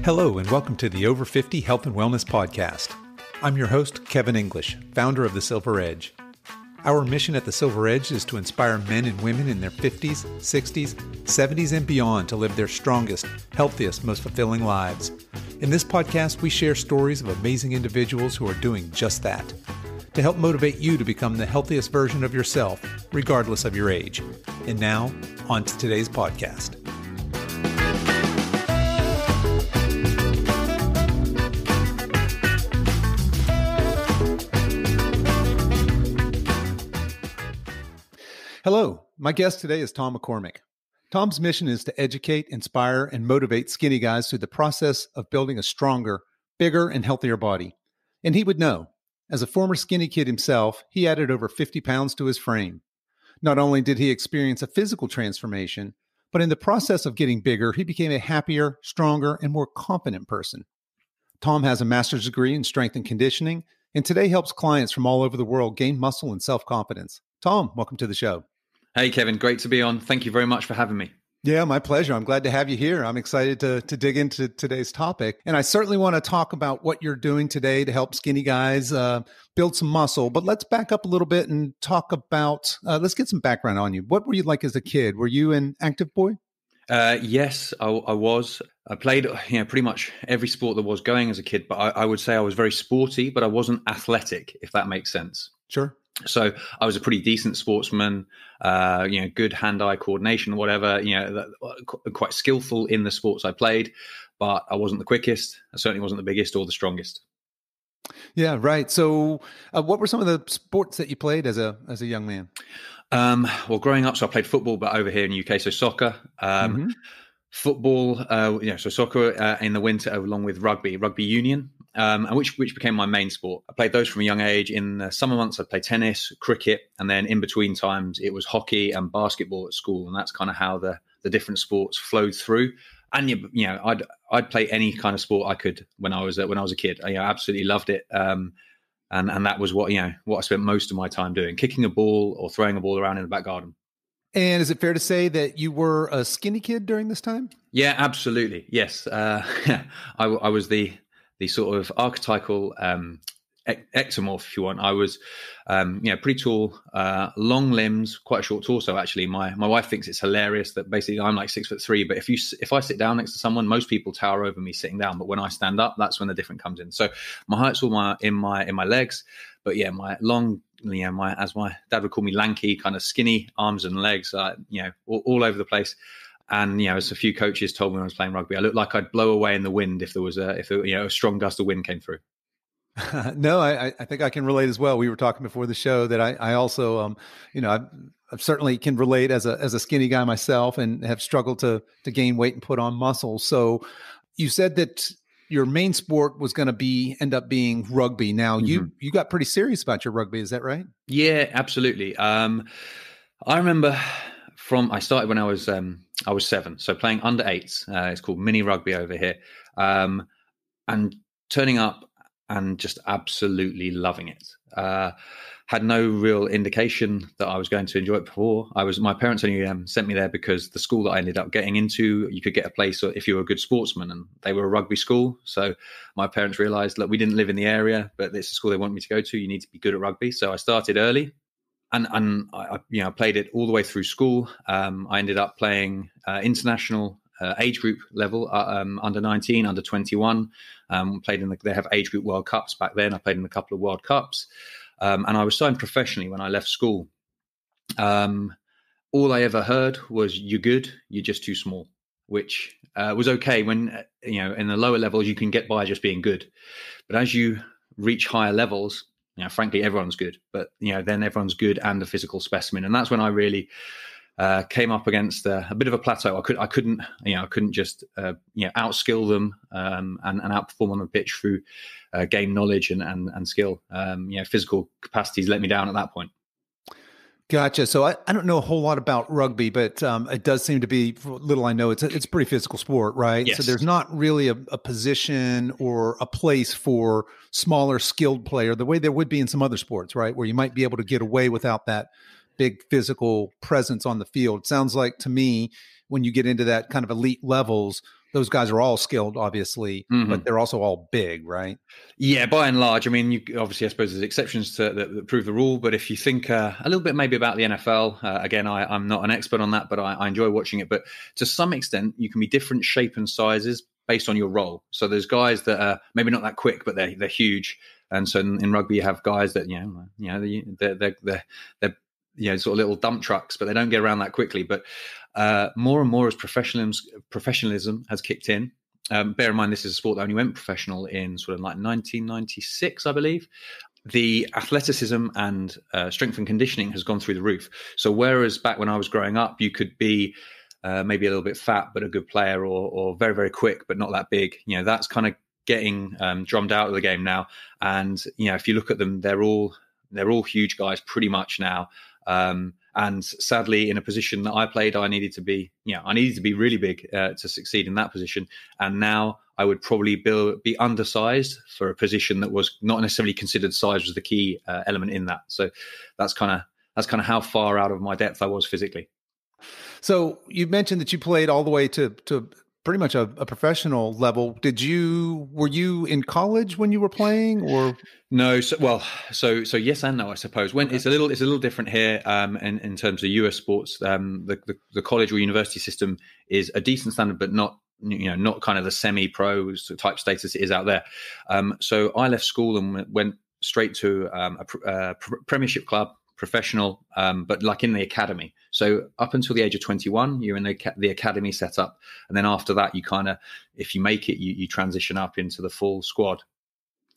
Hello, and welcome to the Over 50 Health and Wellness Podcast. I'm your host, Kevin English, founder of The Silver Edge. Our mission at The Silver Edge is to inspire men and women in their 50s, 60s, 70s, and beyond to live their strongest, healthiest, most fulfilling lives. In this podcast, we share stories of amazing individuals who are doing just that, to help motivate you to become the healthiest version of yourself, regardless of your age. And now, on to today's podcast. Hello, my guest today is Tom MacCormick. Tom's mission is to educate, inspire, and motivate skinny guys through the process of building a stronger, bigger, and healthier body. And he would know, as a former skinny kid himself, he added over 50 pounds to his frame. Not only did he experience a physical transformation, but in the process of getting bigger, he became a happier, stronger, and more confident person. Tom has a master's degree in strength and conditioning, and today helps clients from all over the world gain muscle and self-confidence. Tom, welcome to the show. Hey, Kevin. Great to be on. Thank you very much for having me. Yeah, my pleasure. I'm glad to have you here. I'm excited to dig into today's topic. And I certainly want to talk about what you're doing today to help skinny guys build some muscle. But let's back up a little bit and talk about, let's get some background on you. What were you like as a kid? Were you an active boy? Yes, I was. I played pretty much every sport that was going as a kid. But I would say I was very sporty, but I wasn't athletic, if that makes sense. Sure. So I was a pretty decent sportsman, good hand-eye coordination, whatever, quite skillful in the sports I played, but I wasn't the quickest. I certainly wasn't the biggest or the strongest. Yeah, right. So what were some of the sports that you played as a young man? Well, growing up, so I played football, but over here in the UK, so soccer. Football, so soccer in the winter along with rugby union, and which became my main sport. I played those from a young age. In the summer months, I played tennis, cricket, and then in between times, it was hockey and basketball at school, and that's kind of how the different sports flowed through. And I'd play any kind of sport I could when I was a kid. I absolutely loved it, and that was what I spent most of my time doing: kicking a ball or throwing a ball around in the back garden. And is it fair to say that you were a skinny kid during this time? Yeah, absolutely. Yes. I was the sort of archetypal ectomorph, if you want. I was, pretty tall, long limbs, quite a short torso, actually. My wife thinks it's hilarious that basically I'm like 6'3", but if I sit down next to someone, most people tower over me sitting down. But when I stand up, that's when the difference comes in. So my height's all in my legs, but yeah, my long, as my dad would call me, lanky, kind of skinny arms and legs, all over the place. And as a few coaches told me when I was playing rugby, I looked like I'd blow away in the wind if there was a strong gust of wind came through. No, I think I can relate as well. We were talking before the show that I also I certainly can relate as a skinny guy myself and have struggled to gain weight and put on muscle. So you said that your main sport was going to end up being rugby. Now you got pretty serious about your rugby. Is that right? Yeah, absolutely. I remember I started when I was 7. So playing under 8s, it's called mini rugby over here. And turning up and just absolutely loving it. Had no real indication that I was going to enjoy it before. My parents only sent me there because the school that I ended up getting into, you could get a place if you were a good sportsman, and they were a rugby school. So my parents realized, look, we didn't live in the area, but it's a school they want me to go to. You need to be good at rugby. So I started early, and I played it all the way through school. I ended up playing international age group level, under 19, under 21. They have age group World Cups back then. I played in a couple of World Cups. And I was signed professionally when I left school. All I ever heard was, "You're good, you're just too small," which was okay when, in the lower levels, you can get by just being good. But as you reach higher levels, frankly, everyone's good. But, then everyone's good and a physical specimen. And that's when I really came up against a bit of a plateau. I couldn't just outskill them and outperform on the pitch through game knowledge and skill. Physical capacities let me down at that point. Gotcha. So I don't know a whole lot about rugby, but it does seem to be, little I know, it's a pretty physical sport, right? Yes. So there's not really a position or a place for smaller skilled player the way there would be in some other sports, right? Where you might be able to get away without that big physical presence on the field. It sounds like to me, when you get into that kind of elite levels, those guys are all skilled, obviously, but they're also all big, right? Yeah, by and large. I mean, you obviously, I suppose there's exceptions that prove the rule. But if you think a little bit maybe about the NFL, again, I'm not an expert on that, but I enjoy watching it. But to some extent, you can be different shape and sizes based on your role. So there's guys that are maybe not that quick, but they're huge. And so in rugby, you have guys that they're sort of little dump trucks, but they don't get around that quickly. But more and more as professionalism has kicked in. Bear in mind, this is a sport that only went professional in sort of like 1996, I believe. The athleticism and strength and conditioning has gone through the roof. So whereas back when I was growing up, you could be maybe a little bit fat, but a good player, or very, very quick, but not that big. That's kind of getting drummed out of the game now. And, if you look at them, they're all huge guys pretty much now. And sadly, in a position that I played, I needed to be really big to succeed in that position. And now I would probably be undersized for a position that was not necessarily considered size was the key element in that. So that's kind of how far out of my depth I was physically. So you mentioned that you played all the way to pretty much a professional level. Were you in college when you were playing, or? No, so yes and no, I suppose. When it's a little different here in terms of US sports. The college or university system is a decent standard, but not kind of the semi-pro type status it is out there. So I left school and went straight to a premiership club, professional, but like in the academy. So up until the age of 21, you're in the academy setup, and then after that, you kind of, if you make it, you transition up into the full squad.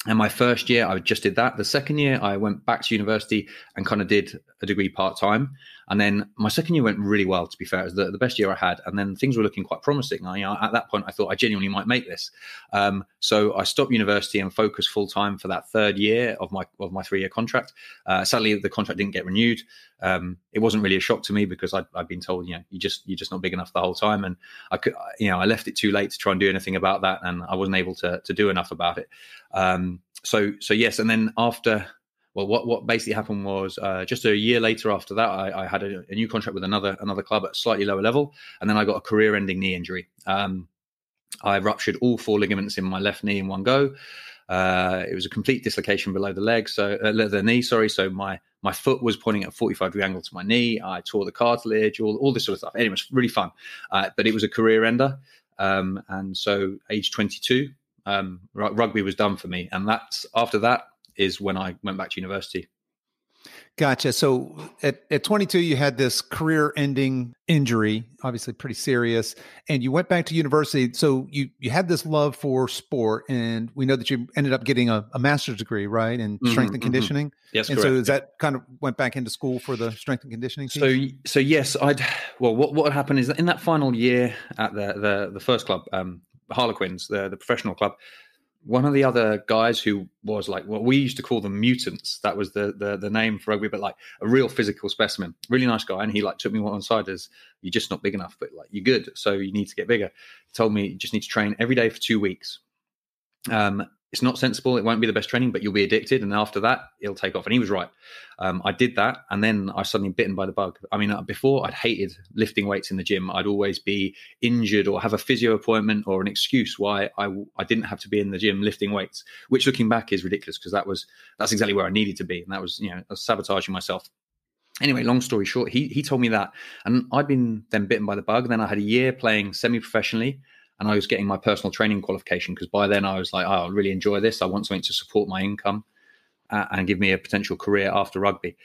And my first year, I just did that. The second year, I went back to university and kind of did a degree part-time. And then my second year went really well, to be fair. It was the best year I had. And then things were looking quite promising. At that point, I thought I genuinely might make this. So I stopped university and focused full-time for that third year of my 3-year contract. Sadly, the contract didn't get renewed. It wasn't really a shock to me because I'd been told, you're just not big enough the whole time. And I left it too late to try and do anything about that. And I wasn't able to do enough about it. So yes. And then after, what basically happened was just a year later after that, I had a new contract with another club at a slightly lower level. And then I got a career-ending knee injury. I ruptured all 4 ligaments in my left knee in one go. It was a complete dislocation below the knee. So my foot was pointing at a 45-degree angle to my knee. I tore the cartilage, all this sort of stuff. Anyway, it was really fun. But it was a career ender. And so age 22, rugby was done for me. And after that is when I went back to university. Gotcha. So at 22, you had this career-ending injury, obviously pretty serious, and you went back to university. So you had this love for sport, and we know that you ended up getting a master's degree, right, in strength and conditioning. Yes, and correct. so is that kind of went back into school for the strength and conditioning piece? So yes, what had happened is that in that final year at the first club, Harlequins, the professional club, one of the other guys who was like what we used to call them mutants, that was the name for rugby, but like a real physical specimen, really nice guy. And he like took me one side as, you're just not big enough, but like you're good, so you need to get bigger. He told me you just need to train every day for 2 weeks. It's not sensible. It won't be the best training, but you'll be addicted. And after that, it'll take off. And he was right. I did that. And then I suddenly bitten by the bug. I mean, before I'd hated lifting weights in the gym. I'd always be injured or have a physio appointment or an excuse why I didn't have to be in the gym lifting weights, which looking back is ridiculous because that's exactly where I needed to be. And that was, I was sabotaging myself. Anyway, long story short, he told me that. And I'd been then bitten by the bug. Then I had a year playing semi-professionally. And I was getting my personal training qualification because by then I was like, I really enjoy this. I want something to support my income and give me a potential career after rugby.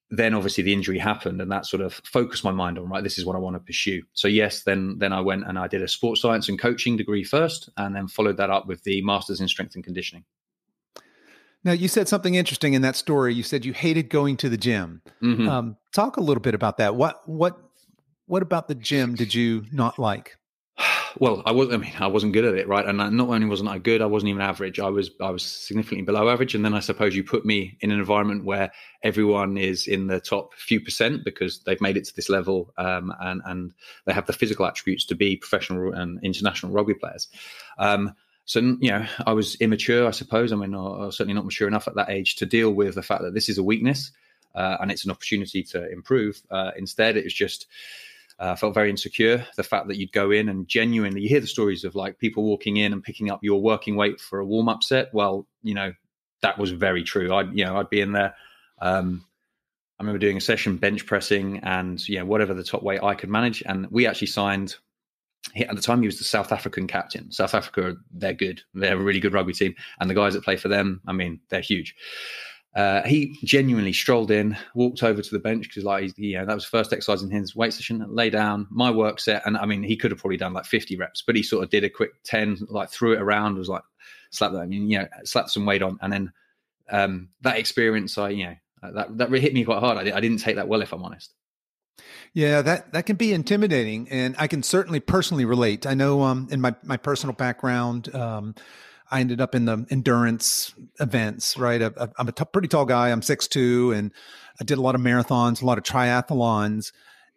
Then obviously the injury happened and that sort of focused my mind on, right, this is what I want to pursue. So yes, then I went and I did a sports science and coaching degree first and then followed that up with the master's in strength and conditioning. Now, you said something interesting in that story. You said you hated going to the gym. Mm-hmm. Talk a little bit about that. What about the gym did you not like? Well, I wasn't good at it, right? And not only wasn't I good, I wasn't even average. I was significantly below average. And then I suppose you put me in an environment where everyone is in the top few percent because they've made it to this level, and they have the physical attributes to be professional and international rugby players. So, I was immature, I suppose. I mean, I was certainly not mature enough at that age to deal with the fact that this is a weakness and it's an opportunity to improve. Instead, it was just, I felt very insecure. The fact that you'd go in and genuinely, you hear the stories of like people walking in and picking up your working weight for a warm-up set. Well, that was very true. I'd be in there. I remember doing a session bench pressing and whatever the top weight I could manage. And we actually signed. At the time, he was the South African captain. South Africa, they're good. They're a really good rugby team. And the guys that play for them, I mean, they're huge. He genuinely strolled in, walked over to the bench because that was the first exercise in his weight session, lay down, my work set. And I mean, he could have probably done like 50 reps, but he sort of did a quick 10, like threw it around, was like, slapped some weight on. And then that experience, that really hit me quite hard. I didn't take that well, if I'm honest. Yeah, that can be intimidating, and I can certainly personally relate. I know in my personal background, I ended up in the endurance events, right? I'm a pretty tall guy. I'm 6'2", and I did a lot of marathons, a lot of triathlons,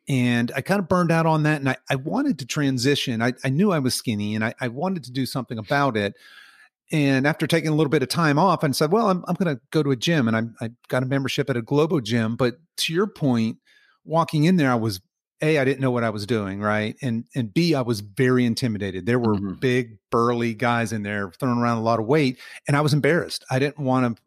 and I kind of burned out on that, and I wanted to transition. I knew I was skinny, and I wanted to do something about it. And after taking a little bit of time off, I said, well, I'm going to go to a gym, and I got a membership at a Globo gym. But to your point, walking in there, I was I didn't know what I was doing, right? And B, I was very intimidated. There were big, burly guys in there throwing around a lot of weight, and I was embarrassed. I didn't want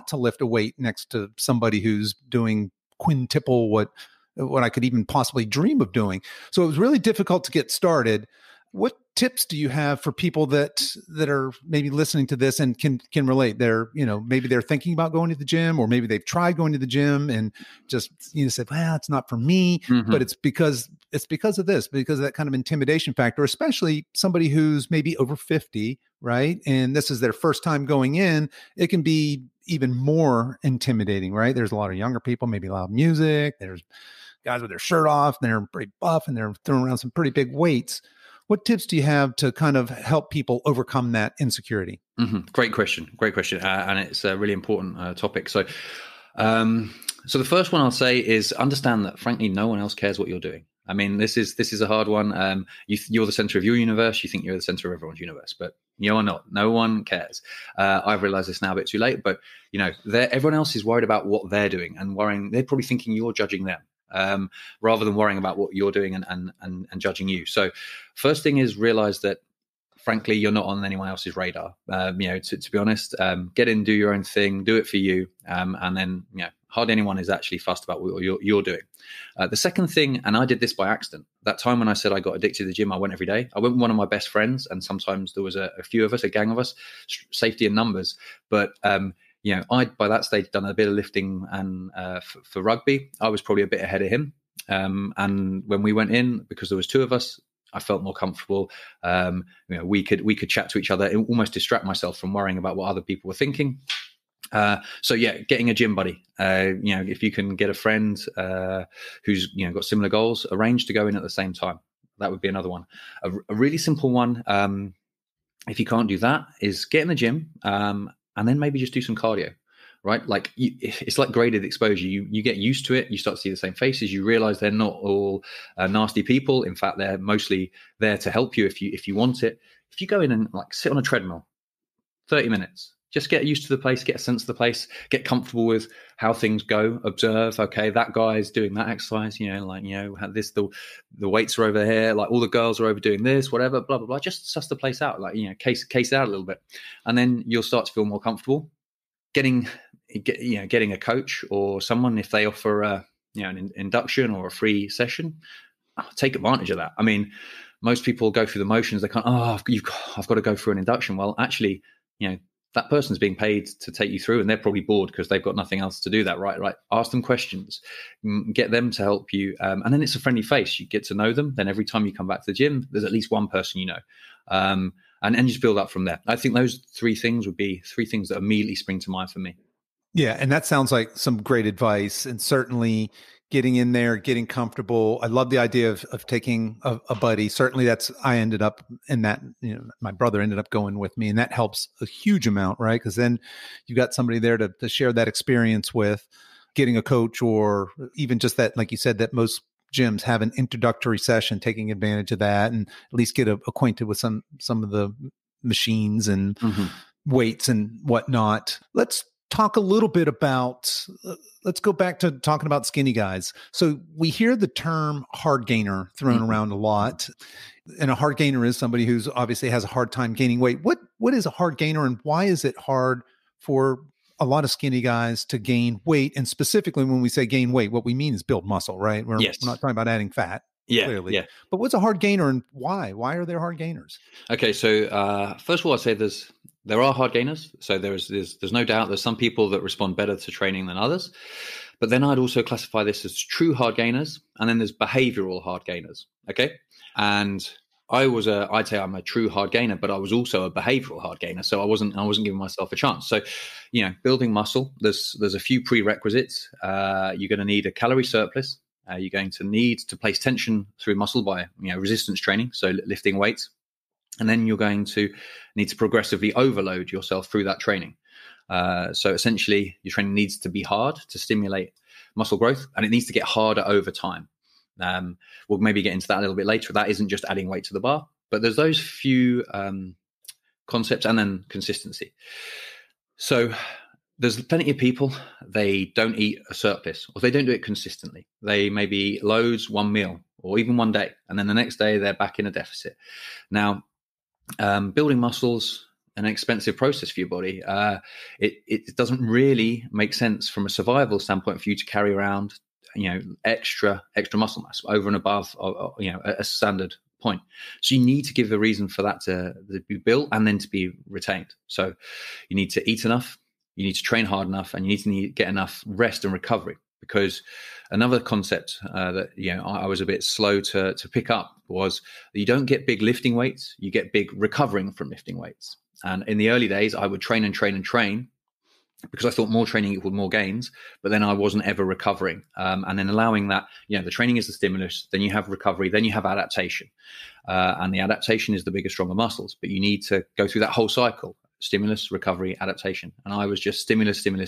to lift a weight next to somebody who's doing quintuple what I could even possibly dream of doing. So it was really difficult to get started. What tips do you have for people that are maybe listening to this and can relate? They're, maybe they're thinking about going to the gym, or maybe they've tried going to the gym and just, said, well, it's not for me, but it's because of this, because of that kind of intimidation factor, especially somebody who's maybe over 50, right? And this is their first time going in. It can be even more intimidating, right? There's a lot of younger people, maybe loud music. There's guys with their shirt off, and they're pretty buff, and they're throwing around some pretty big weights. What tips do you have to kind of help people overcome that insecurity? Great question. And it's a really important topic. So the first one I'll say is understand that, frankly, no one else cares what you're doing. I mean, this is a hard one. You're the center of your universe. You think you're the center of everyone's universe, but you're not. No one cares. I've realized this now a bit too late, but everyone else is worried about what they're doing and worrying. They're probably thinking you're judging them. Rather than worrying about what you're doing and judging you. So first thing is realize that, frankly, you're not on anyone else's radar. To be honest, get in, do your own thing, do it for you. And then, hardly anyone is actually fussed about what you're doing. The second thing, and I did this by accident, that time when I said I got addicted to the gym, I went every day. I went with one of my best friends, and sometimes there was a few of us, a gang of us, safety in numbers. But I'd by that stage done a bit of lifting and for rugby. I was probably a bit ahead of him. And when we went in, because there was two of us, I felt more comfortable. We could chat to each other and almost distract myself from worrying about what other people were thinking. Getting a gym buddy. If you can get a friend who's got similar goals, arrange to go in at the same time. That would be another one. A really simple one. If you can't do that, is get in the gym. And then maybe just do some cardio, right? Like it's like graded exposure. You get used to it. You start to see the same faces. You realize they're not all nasty people. In fact, they're mostly there to help you if you want it. If you go in and like sit on a treadmill, 30 minutes, just get used to the place, get a sense of the place, get comfortable with how things go, observe, okay, that guy's doing that exercise, this, the weights are over here, like all the girls are over doing this, whatever, blah, blah, blah. Just suss the place out, case it out a little bit. And then you'll start to feel more comfortable getting a coach or someone, if they offer an induction or a free session, take advantage of that. I mean, most people go through the motions. They can't, I've got to go through an induction. Well, actually, that person's being paid to take you through, and they're probably bored because they've got nothing else to do that, right? Ask them questions, get them to help you. And then it's a friendly face. You get to know them. Then every time you come back to the gym, there's at least one person and just build up from there. I think those three things would be three things that immediately spring to mind for me. Yeah, and that sounds like some great advice, and certainly getting in there, getting comfortable. I love the idea of taking a buddy. Certainly I ended up in that, my brother ended up going with me, and that helps a huge amount, right? Because then you got somebody there to share that experience with. Getting a coach, or even just that, like you said, that most gyms have an introductory session, taking advantage of that and at least get acquainted with some of the machines and weights and whatnot. Let's talk a little bit about, let's go back to talking about skinny guys. So we hear the term hard gainer thrown around a lot. And a hard gainer is somebody who's obviously has a hard time gaining weight. What is a hard gainer, and why is it hard for a lot of skinny guys to gain weight? And specifically when we say gain weight, what we mean is build muscle, right? We're not talking about adding fat. Clearly. Yeah. But what's a hard gainer, and why? Why are there hard gainers? Okay, so first of all, I'd say there are hard gainers. So there's no doubt there's some people that respond better to training than others. But then I'd also classify this as true hard gainers, and then there's behavioral hard gainers. Okay, and I'd say I'm a true hard gainer, but I was also a behavioral hard gainer. So I wasn't giving myself a chance. So, building muscle, there's a few prerequisites. You're going to need a calorie surplus. You're going to need to place tension through muscle by resistance training, so lifting weights, and then you're going to need to progressively overload yourself through that training. So essentially, your training needs to be hard to stimulate muscle growth, and it needs to get harder over time. We'll maybe get into that a little bit later. That isn't just adding weight to the bar, but there's those few concepts, and then consistency. So there's plenty of people, they don't eat a surplus, or they don't do it consistently. They maybe eat loads one meal or even one day, and then the next day they're back in a deficit. Now, building muscles, an expensive process for your body. It doesn't really make sense from a survival standpoint for you to carry around, extra muscle mass over and above, a standard point. So you need to give a reason for that to be built and then to be retained. So you need to eat enough, you need to train hard enough, and you need to get enough rest and recovery. Because another concept that I was a bit slow to pick up was that you don't get big lifting weights, you get big recovering from lifting weights. And in the early days, I would train because I thought more training equaled more gains, but then I wasn't ever recovering. And then allowing that, the training is the stimulus, then you have recovery, then you have adaptation. And the adaptation is the bigger, stronger muscles, but you need to go through that whole cycle: stimulus, recovery, adaptation. And I was just stimulus. And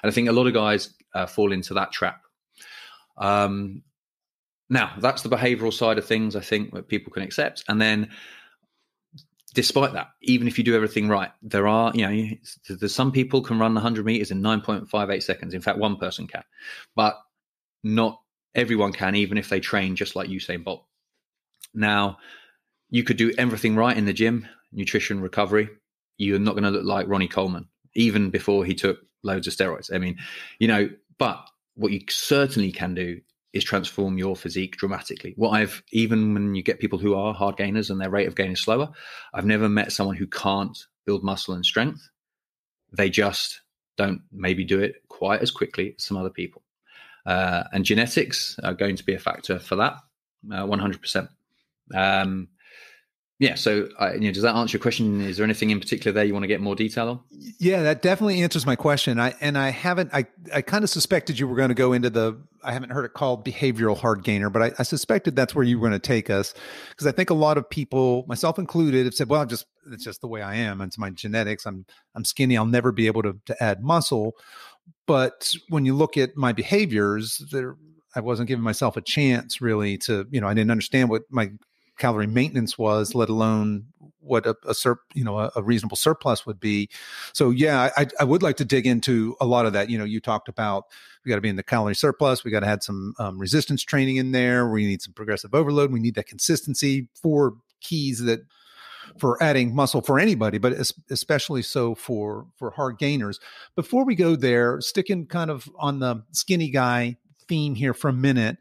I think a lot of guys fall into that trap. Now, that's the behavioral side of things, I think, that people can accept. And then, despite that, even if you do everything right, there are, there's some people can run 100 meters in 9.58 seconds. In fact, one person can, but not everyone can, even if they train just like Usain Bolt. Now, you could do everything right in the gym, nutrition, recovery. You're not going to look like Ronnie Coleman, even before he took loads of steroids. I mean, but what you certainly can do is transform your physique dramatically. Even when you get people who are hard gainers and their rate of gain is slower, I've never met someone who can't build muscle and strength. They just don't maybe do it quite as quickly as some other people. And genetics are going to be a factor for that, 100%. So does that answer your question? Is there anything in particular there you want to get more detail on? Yeah, that definitely answers my question. I kind of suspected you were going to go into I haven't heard it called behavioral hard gainer, but I suspected that's where you were going to take us, because I think a lot of people, myself included, have said, well, it's just the way I am. It's my genetics. I'm skinny. I'll never be able to add muscle. But when you look at my behaviors, I wasn't giving myself a chance really to, I didn't understand what my calorie maintenance was, let alone what a reasonable surplus would be. So yeah, I would like to dig into a lot of that. You talked about we got to be in the calorie surplus. We got to add some resistance training in there. We need some progressive overload. We need that consistency. 4 keys for adding muscle for anybody, but especially so for hard gainers. Before we go there, sticking kind of on the skinny guy theme here for a minute,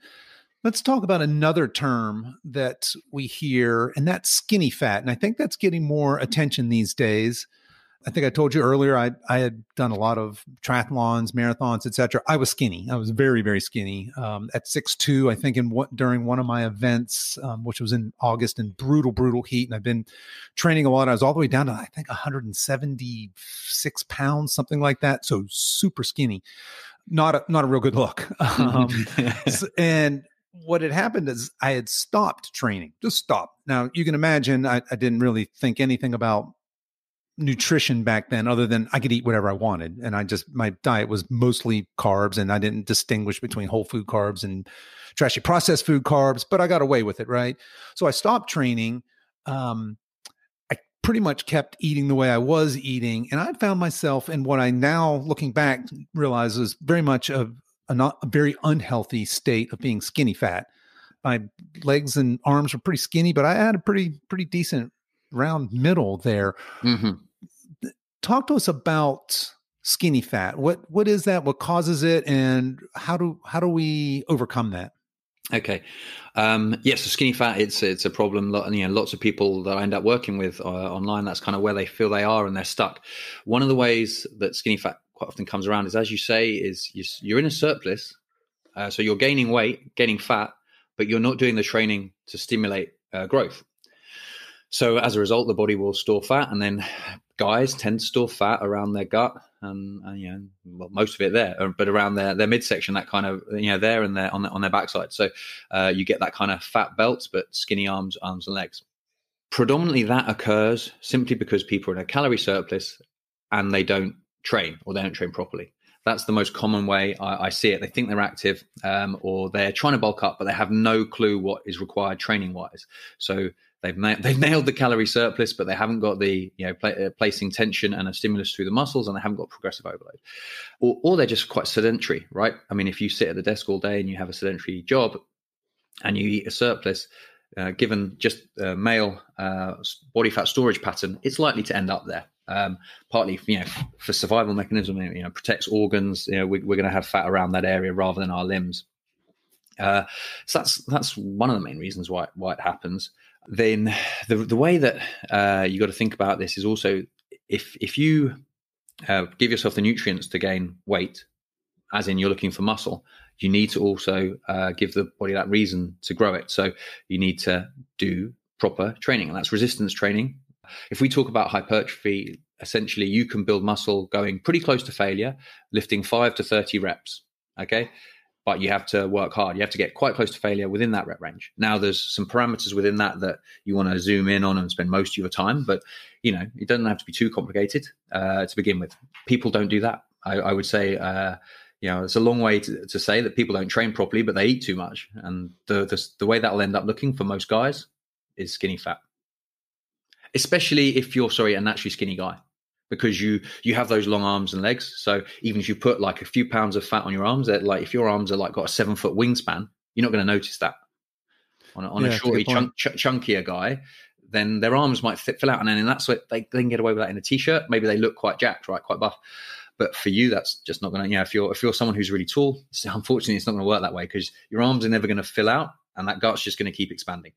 let's talk about another term that we hear, and that's skinny fat. And I think that's getting more attention these days. I think I told you earlier, I had done a lot of triathlons, marathons, etc. I was skinny. I was very, very skinny. At 6'2", I think during one of my events, which was in August, in brutal heat. And I've been training a lot. I was all the way down to, I think, 176 pounds, something like that. So super skinny. Not a real good look. And what had happened is I had stopped training, just stopped. Now you can imagine I didn't really think anything about nutrition back then, other than I could eat whatever I wanted. And my diet was mostly carbs, and I didn't distinguish between whole food carbs and trashy processed food carbs, but I got away with it. Right. So I stopped training. I pretty much kept eating the way I was eating. And I found myself in what I now, looking back, realize is very much a very unhealthy state of being skinny fat. My legs and arms were pretty skinny, but I had a pretty decent round middle there. Mm-hmm. Talk to us about skinny fat. What is that? What causes it? And how do we overcome that? Okay. Yes, so skinny fat, it's a problem. Lots of people that I end up working with online, that's kind of where they feel they are and they're stuck. One of the ways that skinny fat quite often comes around is, as you say, is you're in a surplus. So you're gaining weight, gaining fat, but you're not doing the training to stimulate growth. So as a result, the body will store fat, and then guys tend to store fat around their gut and most of it there, but around their midsection, that kind of, there and there on their backside. So you get that kind of fat belt, but skinny arms and legs. Predominantly that occurs simply because people are in a calorie surplus and they don't train, or they don't train properly. That's the most common way I see it. They think they're active, or they're trying to bulk up, but they have no clue what is required training wise. So they've nailed the calorie surplus, but they haven't got the placing tension and a stimulus through the muscles, and they haven't got progressive overload, or they're just quite sedentary, right? I mean, if you sit at the desk all day and you have a sedentary job and you eat a surplus, given just male body fat storage pattern, it's likely to end up there. Partly, for survival mechanism, protects organs. We're going to have fat around that area rather than our limbs. So that's one of the main reasons why it happens. Then the way that you got to think about this is also, if you give yourself the nutrients to gain weight, as in you're looking for muscle, you need to also give the body that reason to grow it. So you need to do proper training, and that's resistance training. If we talk about hypertrophy, essentially you can build muscle going pretty close to failure, lifting 5 to 30 reps, okay? But you have to work hard. You have to get quite close to failure within that rep range. Now, there's some parameters within that you want to zoom in on and spend most of your time, but it doesn't have to be too complicated to begin with. People don't do that. I would say, it's a long way to say that people don't train properly, but they eat too much. And the way that'll end up looking for most guys is skinny fat. Especially if you're, a naturally skinny guy, because you have those long arms and legs. So even if you put like a few pounds of fat on your arms, that like if your arms are like got a 7-foot wingspan, you're not going to notice that. On a shorty, chunkier guy, then their arms might fill out, and then that's what they can get away with that in a t-shirt. Maybe they look quite jacked, right, quite buff. But for you, that's just not going to. If you're someone who's really tall, unfortunately, it's not going to work that way, because your arms are never going to fill out, and that gut's just going to keep expanding.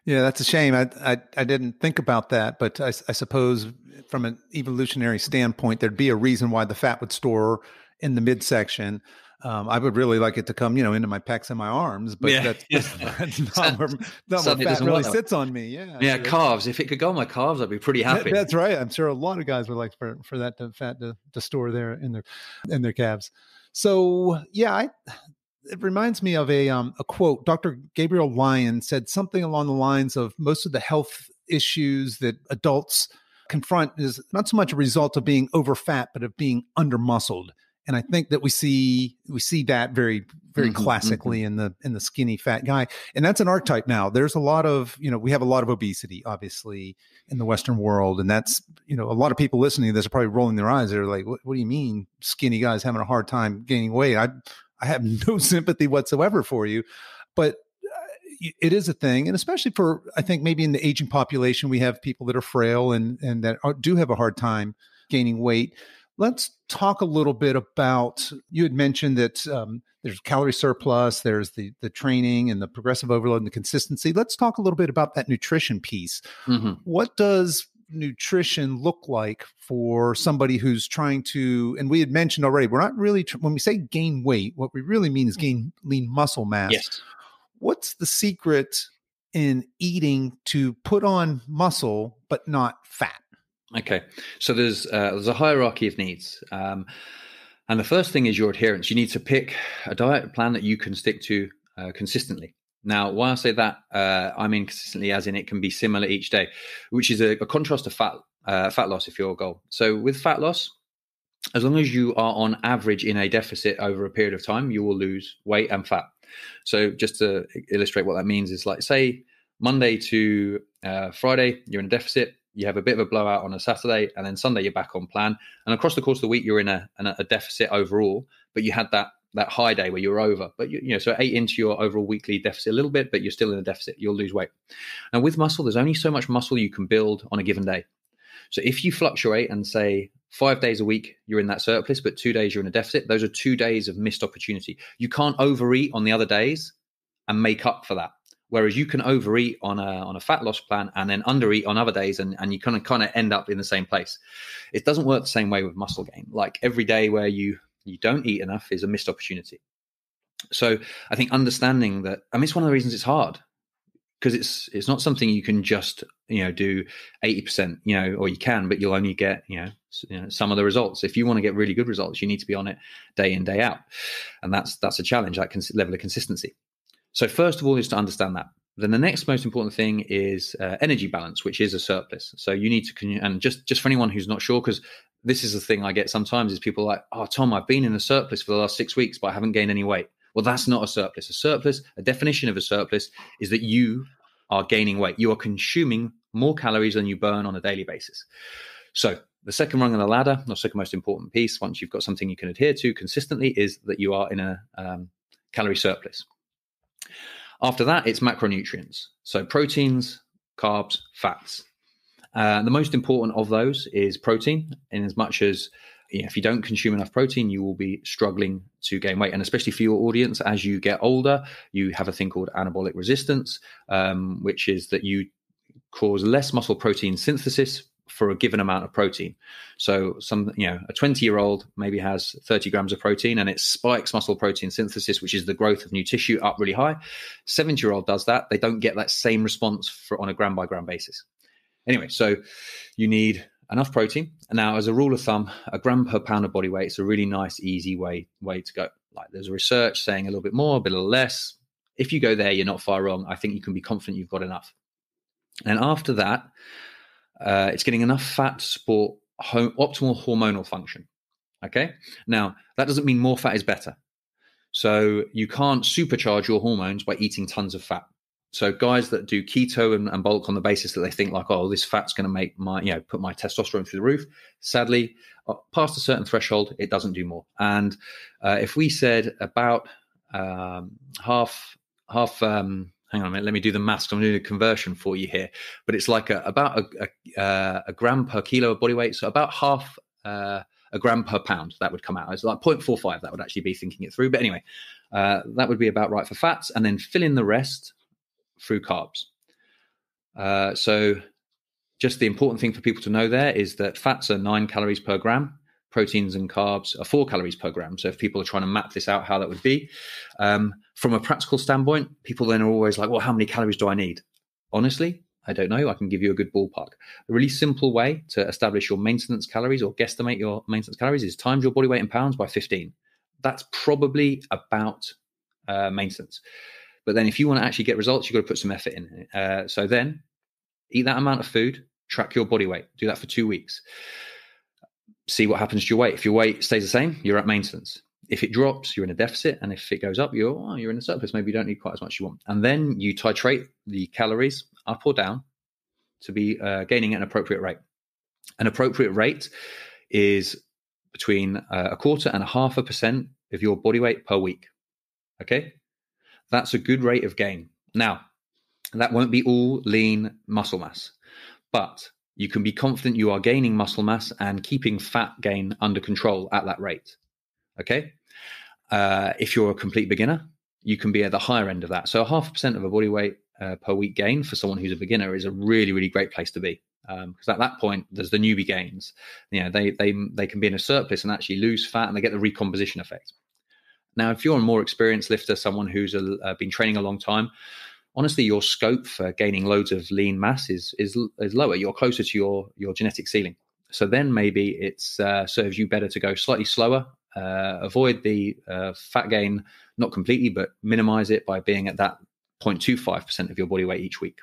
Yeah, that's a shame. I didn't think about that, but I suppose from an evolutionary standpoint, there'd be a reason why the fat would store in the midsection. I would really like it to come, into my pecs and my arms, but that's not where fat really sits on me. Yeah, calves. If it could go on my calves, I'd be pretty happy. That's right. I'm sure a lot of guys would like for that fat to store there in their calves. So it reminds me of a quote. Dr. Gabriel Lyon said something along the lines of, most of the health issues that adults confront is not so much a result of being over fat, but of being under muscled. And I think that we see that very, very classically in the skinny fat guy. And that's an archetype now. There's a lot of, we have a lot of obesity, obviously, in the Western world. And that's, a lot of people listening to this are probably rolling their eyes. They're like, what do you mean skinny guys having a hard time gaining weight? I have no sympathy whatsoever for you, but it is a thing. And especially for, I think maybe in the aging population, we have people that are frail and that do have a hard time gaining weight. Let's talk a little bit about, you had mentioned that there's calorie surplus, there's the training and the progressive overload and the consistency. Let's talk a little bit about that nutrition piece. Mm-hmm. What does nutrition look like for somebody who's trying to, and we had mentioned already, we're not really, when we say gain weight, what we really mean is gain lean muscle mass. Yes. What's the secret in eating to put on muscle, but not fat? Okay. So there's a hierarchy of needs. And the first thing is your adherence. You need to pick a diet plan that you can stick to consistently. Now, why I say that, I mean consistently as in it can be similar each day, which is a contrast to fat loss if your goal. So with fat loss, as long as you are on average in a deficit over a period of time, you will lose weight and fat. So just to illustrate what that means is, like, say Monday to Friday, you're in a deficit, you have a bit of a blowout on a Saturday, and then Sunday you're back on plan. And across the course of the week, you're in a deficit overall, but you had that high day where you were over. But so ate into your overall weekly deficit a little bit, but you're still in a deficit. You'll lose weight. Now with muscle, there's only so much muscle you can build on a given day. So if you fluctuate and say 5 days a week you're in that surplus, but 2 days you're in a deficit, those are 2 days of missed opportunity. You can't overeat on the other days and make up for that. Whereas you can overeat on a fat loss plan and then undereat on other days, and you kind of end up in the same place. It doesn't work the same way with muscle gain. Like every day where you don't eat enough is a missed opportunity. So I think understanding that, it's one of the reasons it's hard, because it's not something you can just do 80%, or you can, but you'll only get some of the results. If you want to get really good results, you need to be on it day in, day out, and that's a challenge, that level of consistency. So first of all is to understand that. Then the next most important thing is energy balance, which is a surplus. So you need to, and just for anyone who's not sure, because this is the thing I get sometimes, is people are like, oh, Tom, I've been in a surplus for the last 6 weeks, but I haven't gained any weight. Well, that's not a surplus. A definition of a surplus is that you are gaining weight. You are consuming more calories than you burn on a daily basis. So the second rung of the ladder, or second most important piece, once you've got something you can adhere to consistently, is that you are in a calorie surplus. After that, it's macronutrients. So proteins, carbs, fats. The most important of those is protein, in as much as if you don't consume enough protein, you will be struggling to gain weight. And especially for your audience, as you get older, you have a thing called anabolic resistance, which is that you cause less muscle protein synthesis for a given amount of protein. So a 20-year-old maybe has 30 grams of protein, and it spikes muscle protein synthesis, which is the growth of new tissue, up really high. 70-year-old does that. They don't get that same response on a gram by gram basis. Anyway, so you need enough protein. And now, as a rule of thumb, a gram per pound of body weight is a really nice, easy way to go. Like there's research saying a little bit more, a bit less. If you go there, you're not far wrong. I think you can be confident you've got enough. And after that, it's getting enough fat to support optimal hormonal function. Okay. Now, that doesn't mean more fat is better. So you can't supercharge your hormones by eating tons of fat. So guys that do keto and bulk on the basis that they think like, oh, this fat's going to make put my testosterone through the roof. Sadly, past a certain threshold, it doesn't do more. And if we said about half, hang on a minute, let me do the maths. I'm doing a conversion for you here, but it's like about a gram per kilo of body weight. So about half a gram per pound, that would come out. It's like 0.45, that would actually be thinking it through. But anyway, that would be about right for fats, and then fill in the rest through carbs. So just the important thing for people to know there is that fats are 9 calories per gram. Proteins and carbs are 4 calories per gram. So if people are trying to map this out, how that would be. From a practical standpoint, people then are always like, well, how many calories do I need? Honestly, I don't know. I can give you a good ballpark. A really simple way to establish your maintenance calories or guesstimate your maintenance calories is times your body weight in pounds by 15. That's probably about maintenance. But then if you want to actually get results, you've got to put some effort in. So then eat that amount of food, track your body weight, do that for 2 weeks. See what happens to your weight. If your weight stays the same, you're at maintenance. If it drops, you're in a deficit. And if it goes up, you're in a surplus. Maybe you don't need quite as much as you want. And then you titrate the calories up or down to be gaining at an appropriate rate. An appropriate rate is between 1/4 and 0.5% of your body weight per week. Okay? That's a good rate of gain. Now, that won't be all lean muscle mass, but you can be confident you are gaining muscle mass and keeping fat gain under control at that rate. Okay? If you're a complete beginner, you can be at the higher end of that. So 0.5% of a body weight per week gain for someone who's a beginner is a really, really great place to be. Because at that point, there's the newbie gains. They can be in a surplus and actually lose fat, and they get the recomposition effect. Now, if you're a more experienced lifter, someone who's been training a long time, honestly, your scope for gaining loads of lean mass is lower. You're closer to your genetic ceiling. So then maybe it serves you better to go slightly slower, avoid the fat gain, not completely, but minimize it by being at that 0.25% of your body weight each week.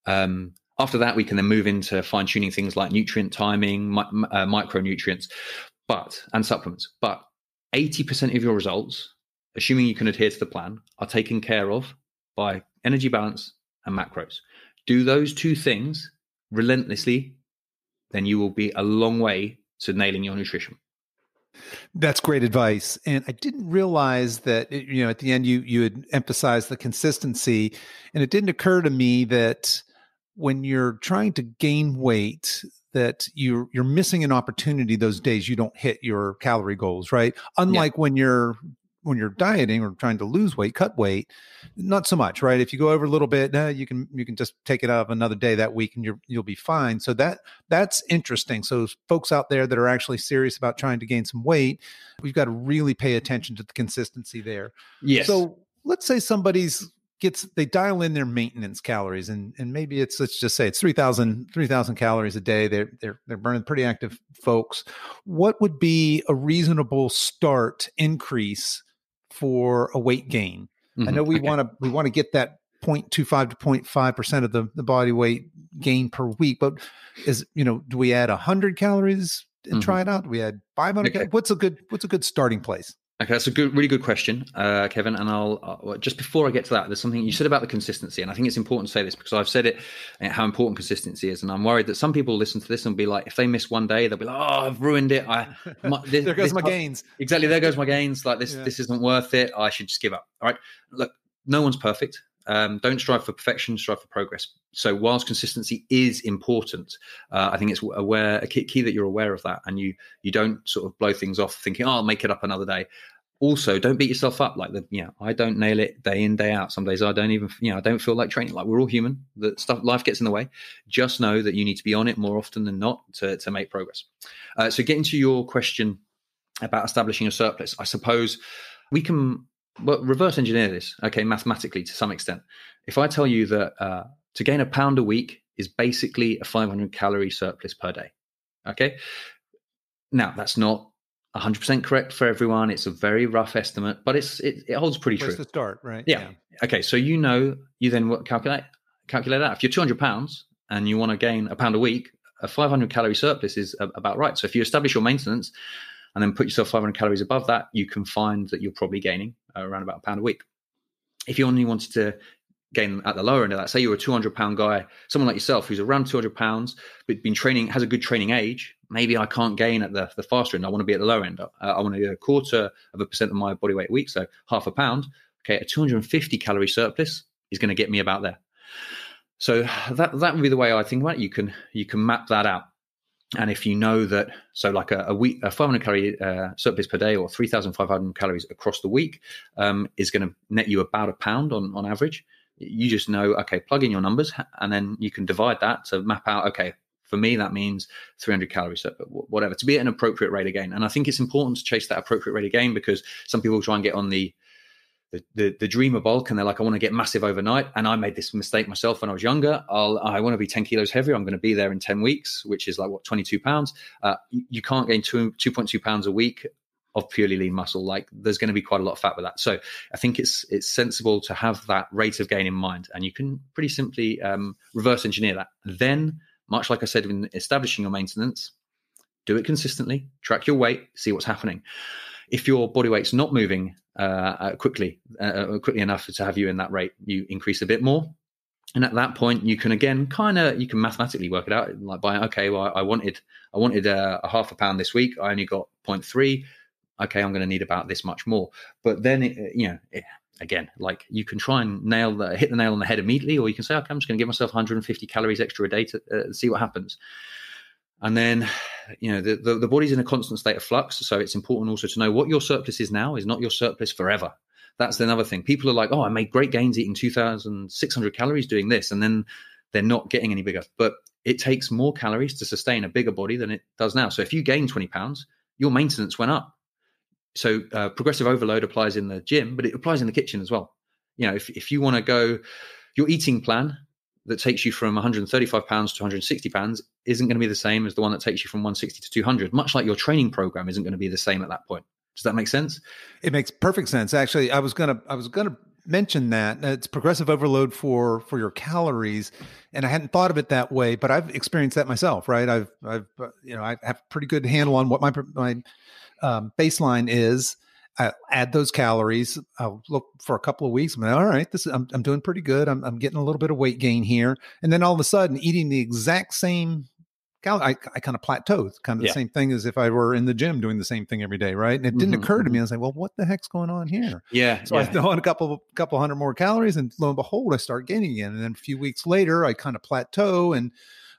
After that, we can then move into fine-tuning things like nutrient timing, micronutrients, and supplements. But 80% of your results, assuming you can adhere to the plan, are taken care of by energy balance and macros. Do those two things relentlessly, then you will be a long way to nailing your nutrition. That's great advice. And I didn't realize that, at the end, you had emphasized the consistency. And it didn't occur to me that when you're trying to gain weight, that you're missing an opportunity those days you don't hit your calorie goals, right? Unlike when you're dieting or trying to lose weight, cut weight, not so much, right? If you go over a little bit, you can just take it out of another day that week and you'll be fine. So that's interesting. So folks out there that are actually serious about trying to gain some weight, we've got to really pay attention to the consistency there. Yes. So let's say they dial in their maintenance calories and maybe let's just say it's 3,000 calories a day. They're burning, pretty active folks. What would be a reasonable start increase for a weight gain? Mm-hmm. I know we want to get that 0.25 to 0.5% of the body weight gain per week, but do we add 100 calories and try it out? Do we add 500? Okay. What's a good starting place? Okay, that's a really good question, Kevin. And I'll just before I get to that, there's something you said about the consistency, and I think it's important to say this because I've said it, how important consistency is, and I'm worried that some people listen to this and be like, if they miss one day, they'll be like, "Oh, I've ruined it. There goes my gains." Exactly, there goes my gains. Like this isn't worth it. I should just give up. All right, look, no one's perfect. Don't strive for perfection, strive for progress. So whilst consistency is important, I think it's a key that you're aware of that, and you don't sort of blow things off thinking, "Oh, I'll make it up another day." Also, don't beat yourself up. Like I don't nail it day in, day out. Some days I don't even, I don't feel like training. Like we're all human. Life gets in the way. Just know that you need to be on it more often than not to make progress. So getting to your question about establishing a surplus, I suppose we can reverse engineer this, okay, mathematically to some extent. If I tell you that to gain a pound a week is basically a 500 calorie surplus per day, okay? Now, that's not 100% correct for everyone. It's a very rough estimate, but it holds pretty true. Place to start, right? Yeah. Okay, so you then calculate that. If you're 200 pounds and you want to gain a pound a week, a 500 calorie surplus is about right. So if you establish your maintenance and then put yourself 500 calories above that, you can find that you're probably gaining around about a pound a week. If you only wanted to gain at the lower end of that, say you're a 200-pound guy, someone like yourself who's around 200 pounds, but been training, has a good training age, maybe I can't gain at the faster end. I want to be at the lower end. I want to get 0.25% of my body weight a week, so half a pound. Okay, a 250 calorie surplus is going to get me about there. So that would be the way I think about it. You can map that out. And if you know that, so like a 500 calorie surplus per day or 3,500 calories across the week is going to net you about a pound on average. You just know, okay, plug in your numbers, and then you can divide that to map out, okay, for me, that means 300 calories, whatever, to be at an appropriate rate of gain. And I think it's important to chase that appropriate rate of gain because some people try and get on the dreamer bulk and they're like, I want to get massive overnight. And I made this mistake myself when I was younger. I want to be 10 kilos heavier. I'm going to be there in 10 weeks, which is like 22 pounds. You can't gain 2.2 pounds a week of purely lean muscle. Like there's going to be quite a lot of fat with that. So I think it's sensible to have that rate of gain in mind, and you can pretty simply reverse engineer that. Then, much like I said, in establishing your maintenance, do it consistently, track your weight, see what's happening. If your body weight's not moving quickly enough to have you in that rate, you increase a bit more. And at that point, you can again you can mathematically work it out. Like I wanted a half a pound this week. I only got 0.3. Okay, I'm going to need about this much more. But then, again, like you can try and hit the nail on the head immediately, or you can say, okay, I'm just going to give myself 150 calories extra a day to see what happens. And then, the body's in a constant state of flux. So it's important also to know what your surplus is now is not your surplus forever. That's another thing. People are like, oh, I made great gains eating 2,600 calories doing this. And then they're not getting any bigger. But it takes more calories to sustain a bigger body than it does now. So if you gain 20 pounds, your maintenance went up. So progressive overload applies in the gym, but it applies in the kitchen as well. If you want to go, your eating plan that takes you from 135 pounds to 160 pounds isn't going to be the same as the one that takes you from 160 to 200, much like your training program isn't going to be the same at that point. Does that make sense? It makes perfect sense. Actually, I was gonna mention that it's progressive overload for your calories, and I hadn't thought of it that way, but I've experienced that myself. Right? I have a pretty good handle on what my baseline is, I add those calories. I'll look for a couple of weeks. I'm like, all right, I'm doing pretty good. I'm getting a little bit of weight gain here. And then all of a sudden eating the exact same I kind of plateaued, kind of the same thing as if I were in the gym doing the same thing every day, right? And it didn't occur to me. I was like, well, what the heck's going on here? So I throw on a couple hundred more calories, and lo and behold, I start gaining again. And then a few weeks later, I kind of plateau, and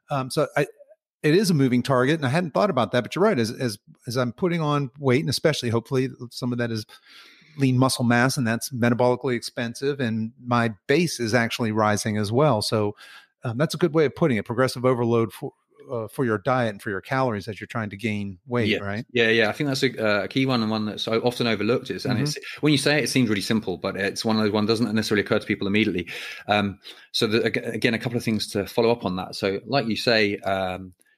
it is a moving target. And I hadn't thought about that, but you're right. As I'm putting on weight, and especially hopefully some of that is lean muscle mass, and that's metabolically expensive, and my base is actually rising as well. So that's a good way of putting it. Progressive overload for your diet and for your calories as you're trying to gain weight, right? Yeah. I think that's a key one, and one that's so often overlooked. And it's, when you say it, it seems really simple, but it's one of those one doesn't necessarily occur to people immediately. Again, a couple of things to follow up on that. So, like you say,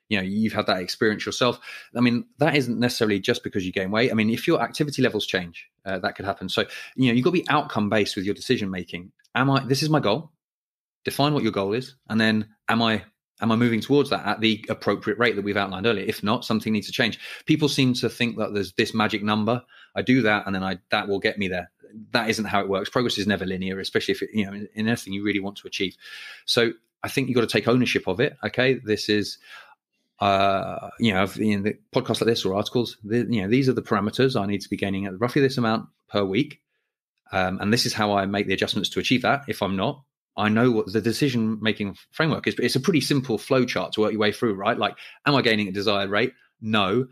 you've had that experience yourself. I mean, that isn't necessarily just because you gain weight. I mean, if your activity levels change, that could happen. So, you've got to be outcome based with your decision making. This is my goal. Define what your goal is, and then am I moving towards that at the appropriate rate that we've outlined earlier? If not, something needs to change. People seem to think that there's this magic number. I do that, and then that will get me there. That isn't how it works. Progress is never linear, especially if in anything you really want to achieve. So I think you've got to take ownership of it. Okay, this is, in the podcast like this or articles, these are the parameters I need to be gaining at roughly this amount per week, and this is how I make the adjustments to achieve that. If I'm not, I know what the decision-making framework is, but it's a pretty simple flow chart to work your way through, right? Like, am I gaining at desired rate? No.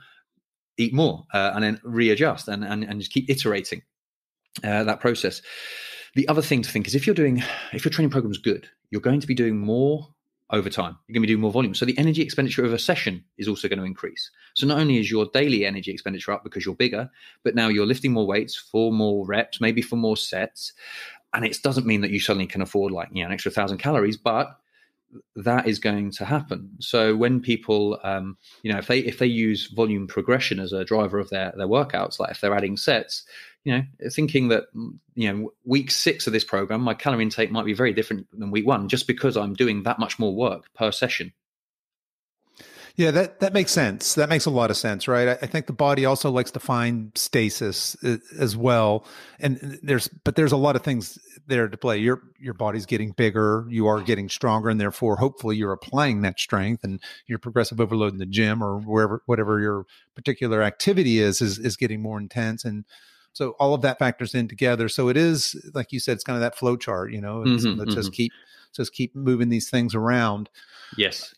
Eat more, and then readjust and just keep iterating that process. The other thing to think is if your training program is good, you're going to be doing more over time. You're going to be doing more volume. So the energy expenditure of a session is also going to increase. So not only is your daily energy expenditure up because you're bigger, but now you're lifting more weights for more reps, maybe for more sets. And it doesn't mean that you suddenly can afford an extra 1,000 calories, but that is going to happen. So when people, if they use volume progression as a driver of their workouts, like if they're adding sets, thinking that, week 6 of this program, my calorie intake might be very different than week 1, just because I'm doing that much more work per session. Yeah, that makes sense. That makes a lot of sense, right? I think the body also likes to find stasis as well. And there's a lot of things there to play. Your body's getting bigger, you are getting stronger, and therefore hopefully you're applying that strength, and your progressive overload in the gym or whatever your particular activity is getting more intense. And so all of that factors in together. So it is, like you said, it's kind of that flow chart, just keep moving these things around. Yes.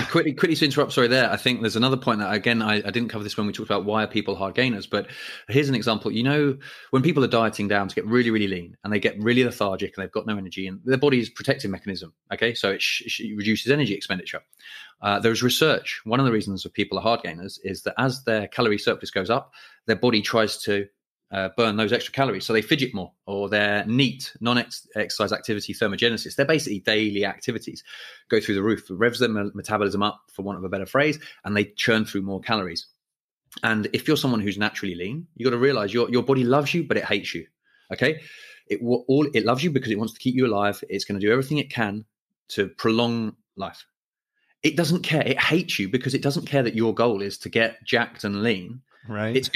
Quickly to interrupt, sorry there. I think there's another point that, again, I didn't cover this when we talked about why are people hard gainers, but here's an example. When people are dieting down to get really, really lean and they get really lethargic and they've got no energy, and their body's protective mechanism, okay? So it reduces energy expenditure. There's research. One of the reasons that people are hard gainers is that as their calorie surplus goes up, their body tries to burn those extra calories. So they fidget more, or their NEAT, non-exercise activity thermogenesis, they're basically daily activities, go through the roof. It revs their metabolism up, for want of a better phrase, and they churn through more calories. And if you're someone who's naturally lean, you got to realize your body loves you, but it hates you. Okay. It loves you because it wants to keep you alive. It's going to do everything it can to prolong life. It doesn't care. It hates you because it doesn't care that your goal is to get jacked and lean. Right. It's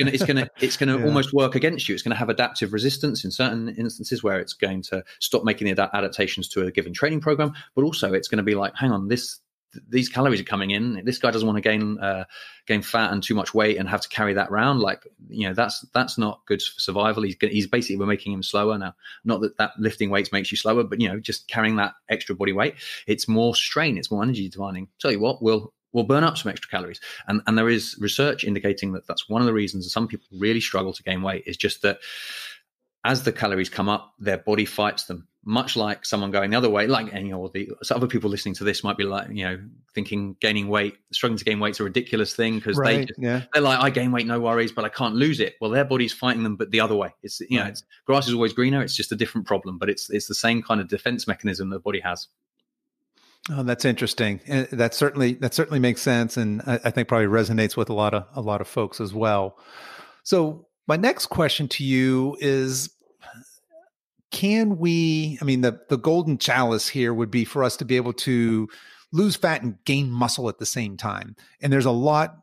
gonna almost work against you. It's going to have adaptive resistance in certain instances where it's going to stop making the adaptations to a given training program. But also, it's going to be like, hang on, these calories are coming in. This guy doesn't want to gain fat and too much weight and have to carry that around. That's not good for survival. He's basically, we're making him slower now. Not that lifting weights makes you slower, but just carrying that extra body weight, it's more strain. It's more energy demanding. Tell you what, we'll burn up some extra calories. And there is research indicating that that's one of the reasons that some people really struggle to gain weight, is just that as the calories come up, their body fights them. Much like someone going the other way, so other people listening to this might be like, thinking struggling to gain weight's a ridiculous thing because they're like, I gain weight, no worries, but I can't lose it. Well, their body's fighting them, but the other way. It's it's grass is always greener. It's just a different problem, but it's the same kind of defense mechanism the body has. Oh, that's interesting. That certainly makes sense, and I think probably resonates with a lot of folks as well. So my next question to you is, the golden chalice here would be for us to be able to lose fat and gain muscle at the same time. And there's a lot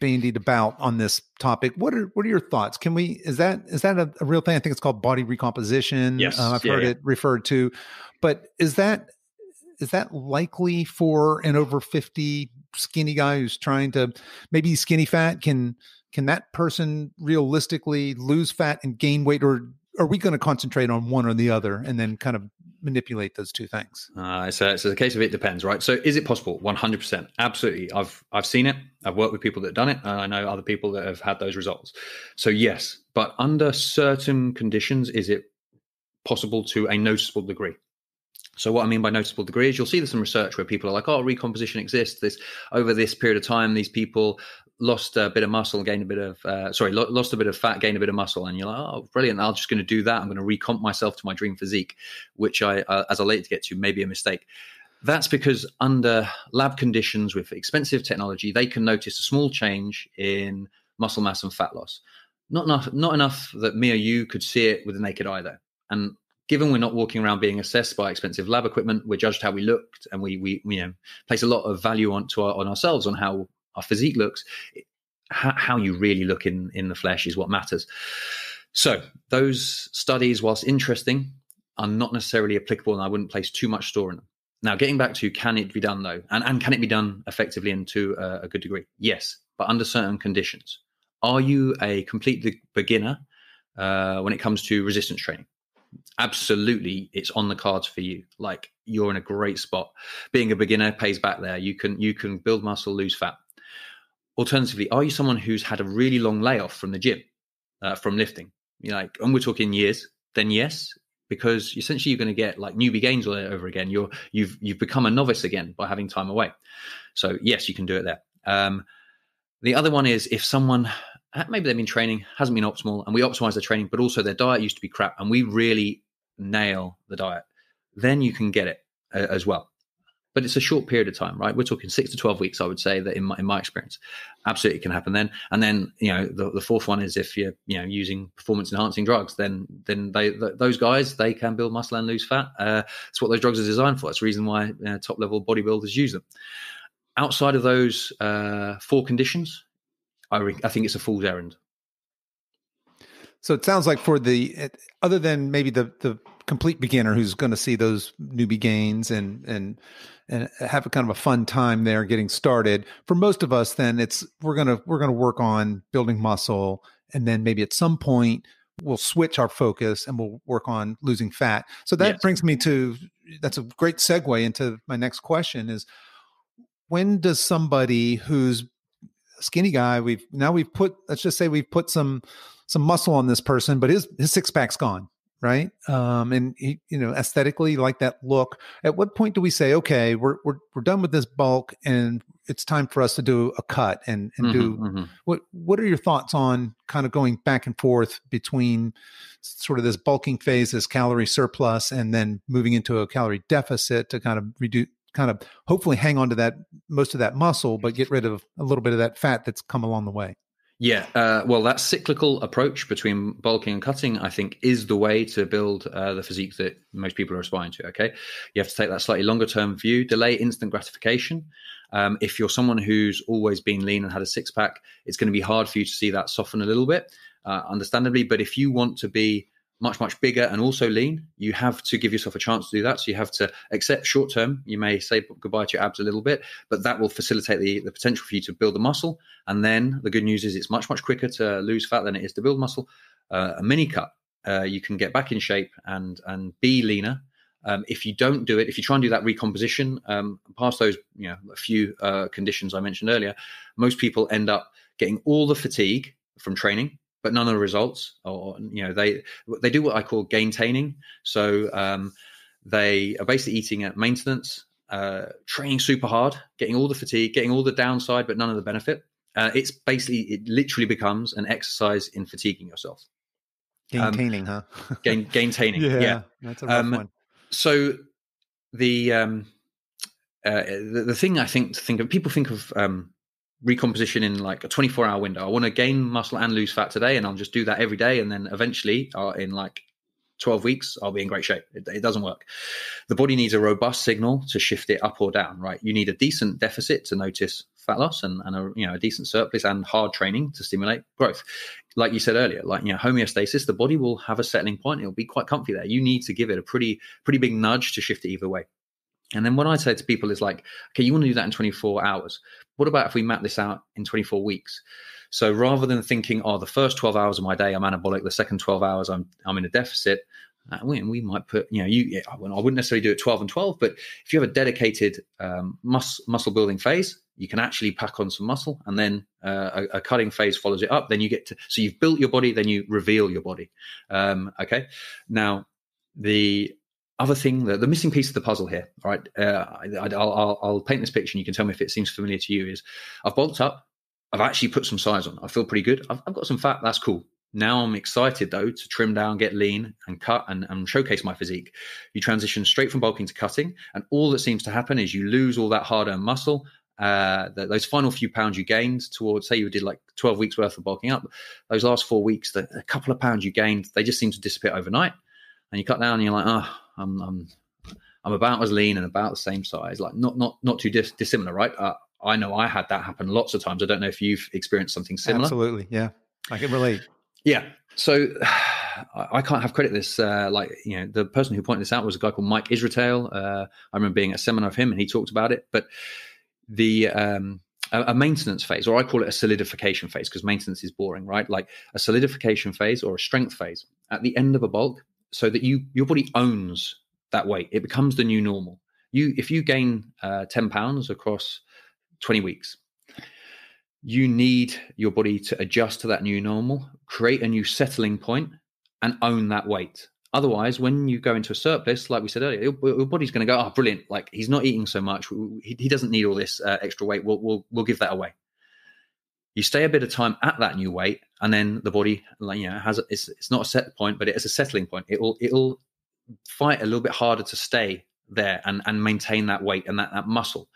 bandied about on this topic. What are your thoughts? Is that a real thing? I think it's called body recomposition. Yes. I've Yeah, heard yeah. it referred to, but is that likely for an over 50 skinny guy who's trying to, maybe he's skinny fat? Can that person realistically lose fat and gain weight, or are we going to concentrate on one or the other and then kind of manipulate those two things? So the case of it depends, right? So is it possible? 100%. Absolutely. I've seen it. I've worked with people that have done it. And I know other people that have had those results. So yes, but under certain conditions, is it possible to a noticeable degree? So what I mean by noticeable degree is you'll see this in research where people are like, oh, recomposition exists. Over this period of time, these people lost a bit of muscle, gained a bit of, lost a bit of fat, gained a bit of muscle. And you're like, oh, brilliant. I'm just going to do that. I'm going to recomp myself to my dream physique, which as I later get to, may be a mistake. That's because under lab conditions with expensive technology, they can notice a small change in muscle mass and fat loss. Not enough that me or you could see it with the naked eye, though. And given we're not walking around being assessed by expensive lab equipment, we're judged how we looked, and we place a lot of value on ourselves, on how our physique looks. How you really look in the flesh is what matters. So those studies, whilst interesting, are not necessarily applicable, and I wouldn't place too much store in them. Now, getting back to, can it be done though, and can it be done effectively and to a good degree? Yes, but under certain conditions. Are you a complete beginner when it comes to resistance training? Absolutely, it's on the cards for you. Like, you're in a great spot. Being a beginner pays back there. You can build muscle, lose fat. Alternatively, are you someone who's had a really long layoff from the gym, from lifting? And we're talking years. Then yes, because essentially you're going to get like newbie gains all over again. You've become a novice again by having time away. So yes, you can do it there. The other one is if someone, maybe they've been training, hasn't been optimal, and we optimize their training, but also their diet used to be crap, and we really nail the diet, then you can get it as well. But it's a short period of time, right? We're talking 6 to 12 weeks, I would say, that in my experience, absolutely can happen then. And then, the fourth one is if you're, using performance enhancing drugs, then those guys, they can build muscle and lose fat. That's what those drugs are designed for. That's the reason why top level bodybuilders use them. Outside of those 4 conditions, I think it's a fool's errand. So it sounds like other than maybe the complete beginner who's going to see those newbie gains and have a kind of a fun time there getting started, for most of us, then we're going to work on building muscle, and then maybe at some point we'll switch our focus and we'll work on losing fat. So that brings me to, that's a great segue into my next question is, when does somebody who's a skinny guy, let's just say we've put some muscle on this person, but his six pack's gone, right? And he, aesthetically like that look. At what point do we say, okay, we're done with this bulk and it's time for us to do a cut and what are your thoughts on kind of going back and forth between sort of this bulking phase, this calorie surplus, and then moving into a calorie deficit to kind of reduce, kind of hopefully hang on to that, most of that muscle, but get rid of a little bit of that fat that's come along the way? Yeah. Well, that cyclical approach between bulking and cutting, I think, is the way to build the physique that most people are aspiring to. Okay. You have to take that slightly longer term view, delay instant gratification. If you're someone who's always been lean and had a six pack, it's going to be hard for you to see that soften a little bit, understandably. But if you want to be much, much bigger and also lean, you have to give yourself a chance to do that. So you have to accept short term. You may say goodbye to your abs a little bit, but that will facilitate the potential for you to build the muscle. And then the good news is it's much, much quicker to lose fat than it is to build muscle. A mini cut, you can get back in shape and be leaner. If you don't do it, if you try and do that recomposition, past those, a few conditions I mentioned earlier, most people end up getting all the fatigue from training, but none of the results. Or they do what I call gaintaining. So they are basically eating at maintenance, training super hard, getting all the fatigue, getting all the downside, but none of the benefit. It literally becomes an exercise in fatiguing yourself. Gaintaining, huh? Gaintaining. Yeah, that's a rough one. So the thing I think to think of, people think of recomposition in like a 24-hour window. I want to gain muscle and lose fat today, and I'll just do that every day, and then eventually, in like 12 weeks, I'll be in great shape. It doesn't work. The body needs a robust signal to shift it up or down, right? You need a decent deficit to notice fat loss and a decent surplus and hard training to stimulate growth. Like you said earlier, homeostasis, the body will have a settling point. It'll be quite comfy there. You need to give it a pretty big nudge to shift it either way. And then what I say to people is like, okay, you want to do that in 24 hours. What about if we map this out in 24 weeks? So rather than thinking, the first 12 hours of my day, I'm anabolic, the second 12 hours, I'm in a deficit, we might put, I wouldn't necessarily do it 12 and 12, but if you have a dedicated muscle building phase, you can actually pack on some muscle, and then a cutting phase follows it up. Then you get to, so you've built your body, then you reveal your body. Okay. Now, the other thing, the missing piece of the puzzle here, right? I'll paint this picture and you can tell me if it seems familiar to you, is I've bulked up. I've actually put some size on. I feel pretty good. I've got some fat. That's cool. Now I'm excited, though, to trim down, get lean, and cut and showcase my physique. You transition straight from bulking to cutting, and all that seems to happen is you lose all that hard-earned muscle. Those final few pounds you gained towards, say you did like 12 weeks worth of bulking up, those last 4 weeks, a couple of pounds you gained, they just seem to disappear overnight. And you cut down and you're like, I'm about as lean and about the same size, like not too dissimilar, right? I know I had that happen lots of times. I don't know if you've experienced something similar. Absolutely. Yeah. I can relate. Yeah. So I can't have credit this. The person who pointed this out was a guy called Mike Israel. I remember being at a seminar of him and he talked about it. But a maintenance phase, or I call it a solidification phase because maintenance is boring, right? Like a solidification phase or a strength phase at the end of a bulk, so that your body owns that weight. It becomes the new normal. If you gain 10 pounds across 20 weeks, you need your body to adjust to that new normal, create a new settling point, and own that weight. Otherwise, when you go into a surplus, like we said earlier, your body's going to go, brilliant. Like he's not eating so much. He doesn't need all this extra weight. We'll give that away. You stay a bit of time at that new weight, and then the body, it's not a set point, but it is a settling point. It'll fight a little bit harder to stay there and maintain that weight and that muscle.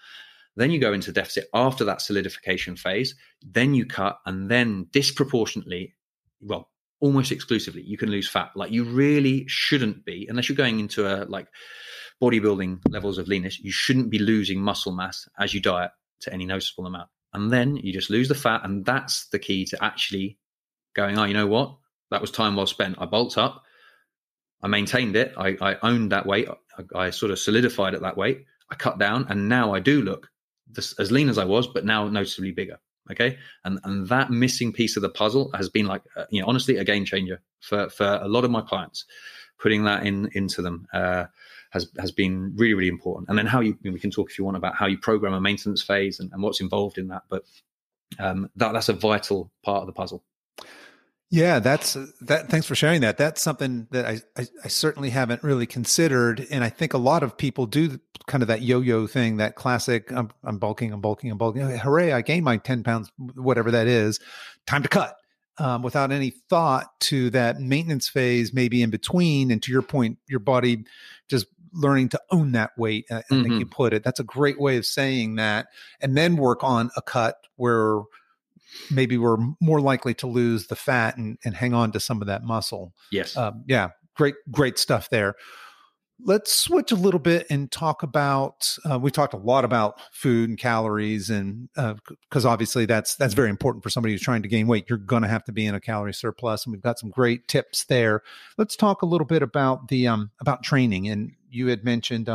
Then you go into deficit after that solidification phase. Then you cut, and then disproportionately, almost exclusively, you can lose fat. Like you really shouldn't be, unless you're going into a bodybuilding levels of leanness, you shouldn't be losing muscle mass as you diet to any noticeable amount. And then you just lose the fat, and that's the key to actually going, you know what? That was time well spent. I bulked up. I maintained it. I owned that weight. I sort of solidified at that weight. I cut down, and now I do look as lean as I was, but now noticeably bigger. Okay. And that missing piece of the puzzle has been honestly, a game changer for a lot of my clients. Putting that into them has been really, really important. And then we can talk if you want about how you program a maintenance phase and what's involved in that. But that's a vital part of the puzzle. Yeah, thanks for sharing that. That's something that I certainly haven't really considered. And I think a lot of people do kind of that yo-yo thing, that classic, I'm bulking. Hooray, I gained my 10 pounds, whatever that is, time to cut, without any thought to that maintenance phase, maybe in between. And to your point, your body just learning to own that weight. I think you put it. That's a great way of saying that. And then work on a cut where maybe we're more likely to lose the fat and hang on to some of that muscle. Yes. Yeah. Great stuff there. Let's switch a little bit and talk about, we talked a lot about food and calories, and because obviously that's very important for somebody who's trying to gain weight. You're going to have to be in a calorie surplus, and we've got some great tips there. Let's talk a little bit about about training. And you had mentioned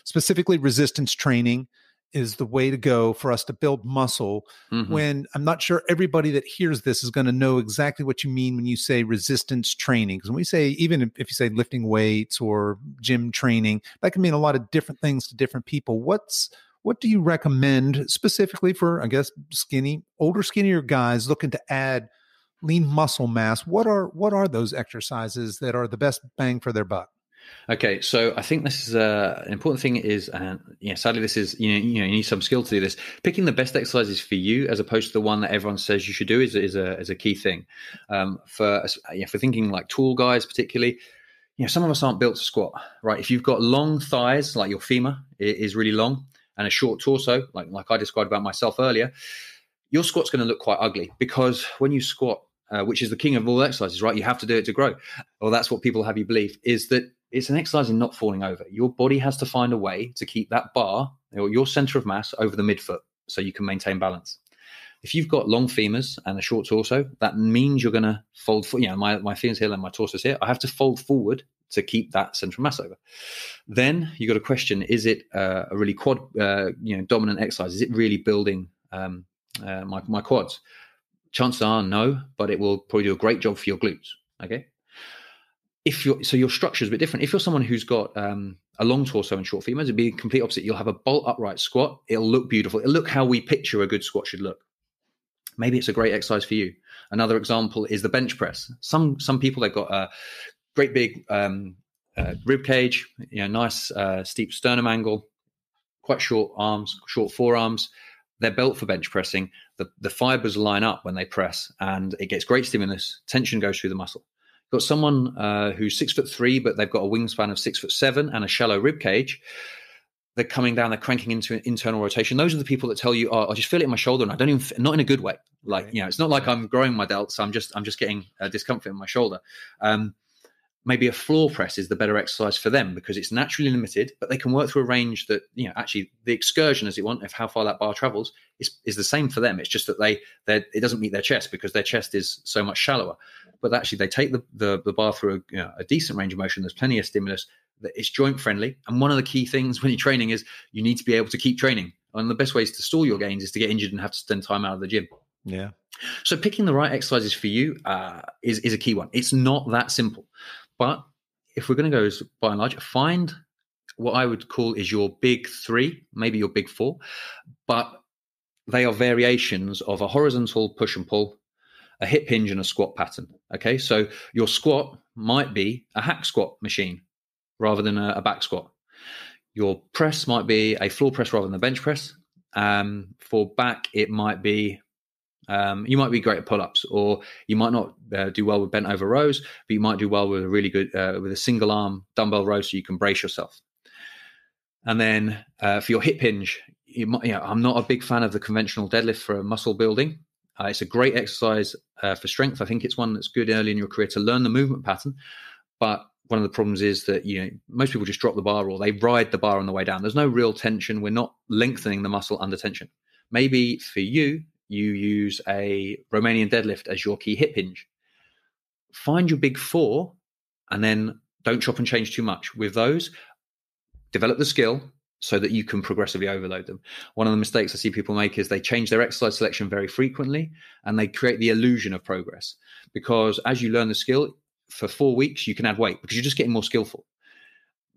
specifically resistance training is the way to go for us to build muscle, when I'm not sure everybody that hears this is going to know exactly what you mean when you say resistance training. Because when we say, even if you say lifting weights or gym training, that can mean a lot of different things to different people. What do you recommend specifically for, I guess, older, skinnier guys looking to add lean muscle mass? What are those exercises that are the best bang for their buck? Okay, so I think this is an important thing is, sadly, this is, you need some skill to do this. Picking the best exercises for you as opposed to the one that everyone says you should do is a key thing. For thinking like tall guys particularly, some of us aren't built to squat, right? If you've got long thighs, like your femur is really long, and a short torso, like I described about myself earlier, your squat's going to look quite ugly, because when you squat, which is the king of all exercises, right? You have to do it to grow. Or that's what people have you believe, is that it's an exercise in not falling over. Your body has to find a way to keep that bar or your center of mass over the midfoot. so you can maintain balance. If you've got long femurs and a short torso, that means you're going to fold. My femurs here and my torso's here. I have to fold forward to keep that central mass over. Then you got to question: is it a really quad, dominant exercise? Is it really building my quads? Chances are no, but it will probably do a great job for your glutes. Okay. Your structure is a bit different. If you're someone who's got a long torso and short femurs, it'd be the complete opposite. You'll have a bolt upright squat. It'll look beautiful. It'll look how we picture a good squat should look. Maybe it's a great exercise for you. Another example is the bench press. Some people, they've got a great big rib cage, nice steep sternum angle, quite short arms, short forearms. They're built for bench pressing. The fibers line up when they press, and it gets great stimulus. Tension goes through the muscle. You've got someone who's 6'3", but they've got a wingspan of 6'7" and a shallow rib cage. They're coming down, they're cranking into an internal rotation. Those are the people that tell you, I just feel it in my shoulder, and I don't even, not in a good way. Like, it's not like I'm growing my delts. I'm just getting discomfort in my shoulder. Maybe a floor press is the better exercise for them because it's naturally limited, but they can work through a range that, actually the excursion, as you want, of how far that bar travels is the same for them. It's just that it doesn't meet their chest because their chest is so much shallower. But actually they take the bar through a decent range of motion. There's plenty of stimulus. It's joint friendly. And one of the key things when you're training is you need to be able to keep training. And the best ways to stall your gains is to get injured and have to spend time out of the gym. Yeah. So picking the right exercises for you is a key one. It's not that simple. But if we're going to go by and large, find what I would call is your big three, maybe your big four, but they are variations of a horizontal push and pull, a hip hinge, and a squat pattern. Okay, so your squat might be a hack squat machine rather than a back squat. Your press might be a floor press rather than a bench press. For back, it might be you might be great at pull-ups, or you might not do well with bent over rows, but you might do well with a really good with a single arm dumbbell row, so you can brace yourself. And then for your hip hinge, I'm not a big fan of the conventional deadlift for muscle building. It's a great exercise for strength. I think it's one that's good early in your career to learn the movement pattern. But one of the problems is that most people just drop the bar or they ride the bar on the way down. There's no real tension. We're not lengthening the muscle under tension. Maybe for you use a Romanian deadlift as your key hip hinge. Find your big four and then don't chop and change too much. With those, develop the skill so that you can progressively overload them. One of the mistakes I see people make is they change their exercise selection very frequently and they create the illusion of progress, because as you learn the skill for 4 weeks, you can add weight because you're just getting more skillful.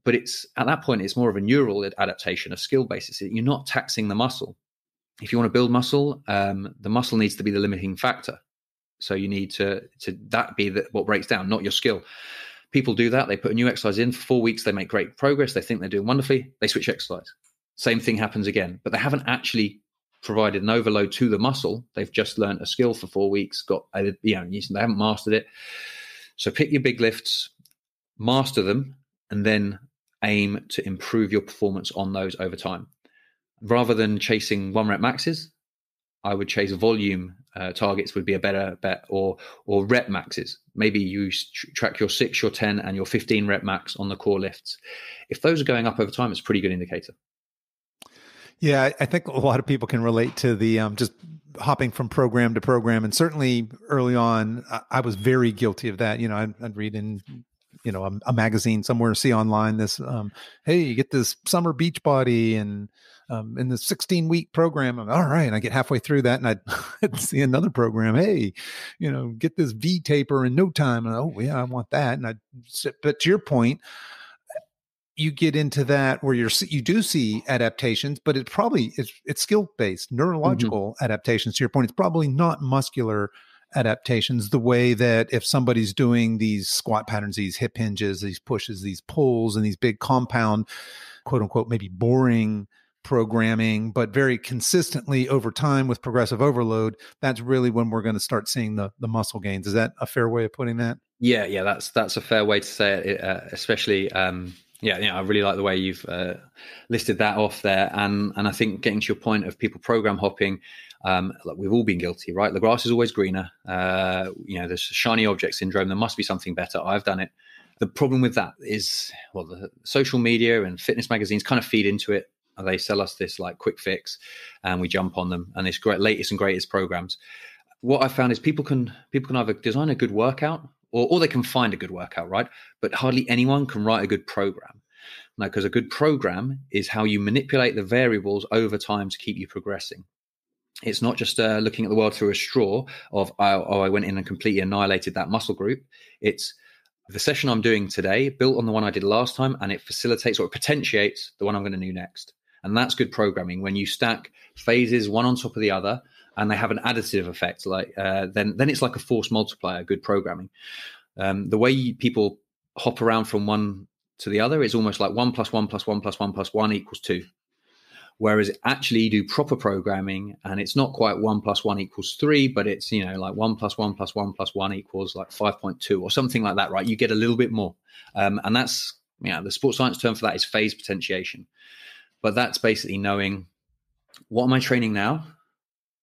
But at that point, it's more of a neural adaptation, a skill basis. You're not taxing the muscle. If you want to build muscle, the muscle needs to be the limiting factor. So you need to that be what breaks down, not your skill. People do that. They put a new exercise in for 4 weeks. They make great progress. They think they're doing wonderfully. They switch exercise. Same thing happens again. But they haven't actually provided an overload to the muscle. They've just learned a skill for 4 weeks. They haven't mastered it. So pick your big lifts, master them, and then aim to improve your performance on those over time. Rather than chasing 1 rep maxes, I would chase volume targets would be a better bet, or rep maxes. Maybe you track your 6, your 10, and your 15 rep max on the core lifts. If those are going up over time, it's a pretty good indicator. Yeah, I think a lot of people can relate to the just hopping from program to program. And certainly early on, I was very guilty of that. I'd read in a magazine somewhere, see online this, hey, you get this summer beach body and in the 16-week program, I'm all right. And I get halfway through that and I'd see another program. Hey, get this V taper in no time. And oh yeah, I want that. But to your point, you get into that where you do see adaptations, but it's skill based, neurological adaptations. To your point, it's probably not muscular adaptations, the way that if somebody's doing these squat patterns, these hip hinges, these pushes, these pulls, and these big compound, quote unquote, maybe boring programming, but very consistently over time with progressive overload, that's really when we're going to start seeing the muscle gains. Is that a fair way of putting that? Yeah, that's a fair way to say it, especially I really like the way you've listed that off there. And I think getting to your point of people program hopping, we've all been guilty, right? The grass is always greener. There's shiny object syndrome. There must be something better. I've done it. The problem with that is, the social media and fitness magazines kind of feed into it. they sell us this like quick fix, and we jump on them, and it's great, latest and greatest programs. What I found is people can either design a good workout, or they can find a good workout, right? But hardly anyone can write a good program. Now, because a good program is how you manipulate the variables over time to keep you progressing. It's not just looking at the world through a straw of, I went in and completely annihilated that muscle group. It's the session I'm doing today built on the one I did last time, and it facilitates or it potentiates the one I'm going to do next. And that's good programming, when you stack phases one on top of the other and they have an additive effect. Like then it's like a force multiplier, good programming. The way people hop around from one to the other is almost like 1 + 1 + 1 + 1 + 1 = 2. Whereas actually you do proper programming, and it's not quite 1 + 1 = 3, but it's, like 1 + 1 + 1 + 1 = like 5.2 or something like that, right? You get a little bit more. And that's, the sports science term for that is phase potentiation. But that's basically knowing, what am I training now?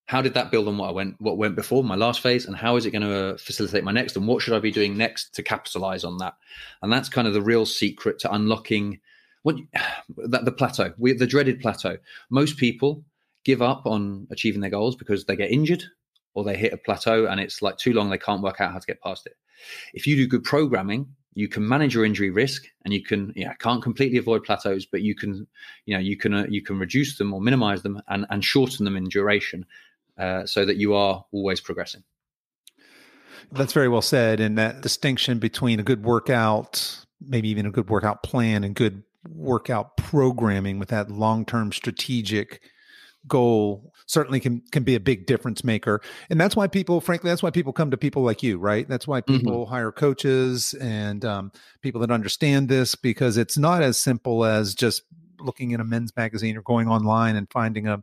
How did that build on what went before my last phase, and how is it going to facilitate my next, and what should I be doing next to capitalize on that? And that's kind of the real secret to unlocking the plateau, the dreaded plateau. Most people give up on achieving their goals because they get injured, or they hit a plateau and it's like too long, they can't work out how to get past it. If you do good programming, you can manage your injury risk, and you can, can't completely avoid plateaus, but you can reduce them or minimize them and shorten them in duration, so that you are always progressing. That's very well said. And that distinction between a good workout, maybe even a good workout plan, and good workout programming with that long-term strategic goal certainly can be a big difference maker. And that's why people come to people like you, right? That's why people hire coaches and people that understand this, because it's not as simple as just looking in a men's magazine or going online and finding a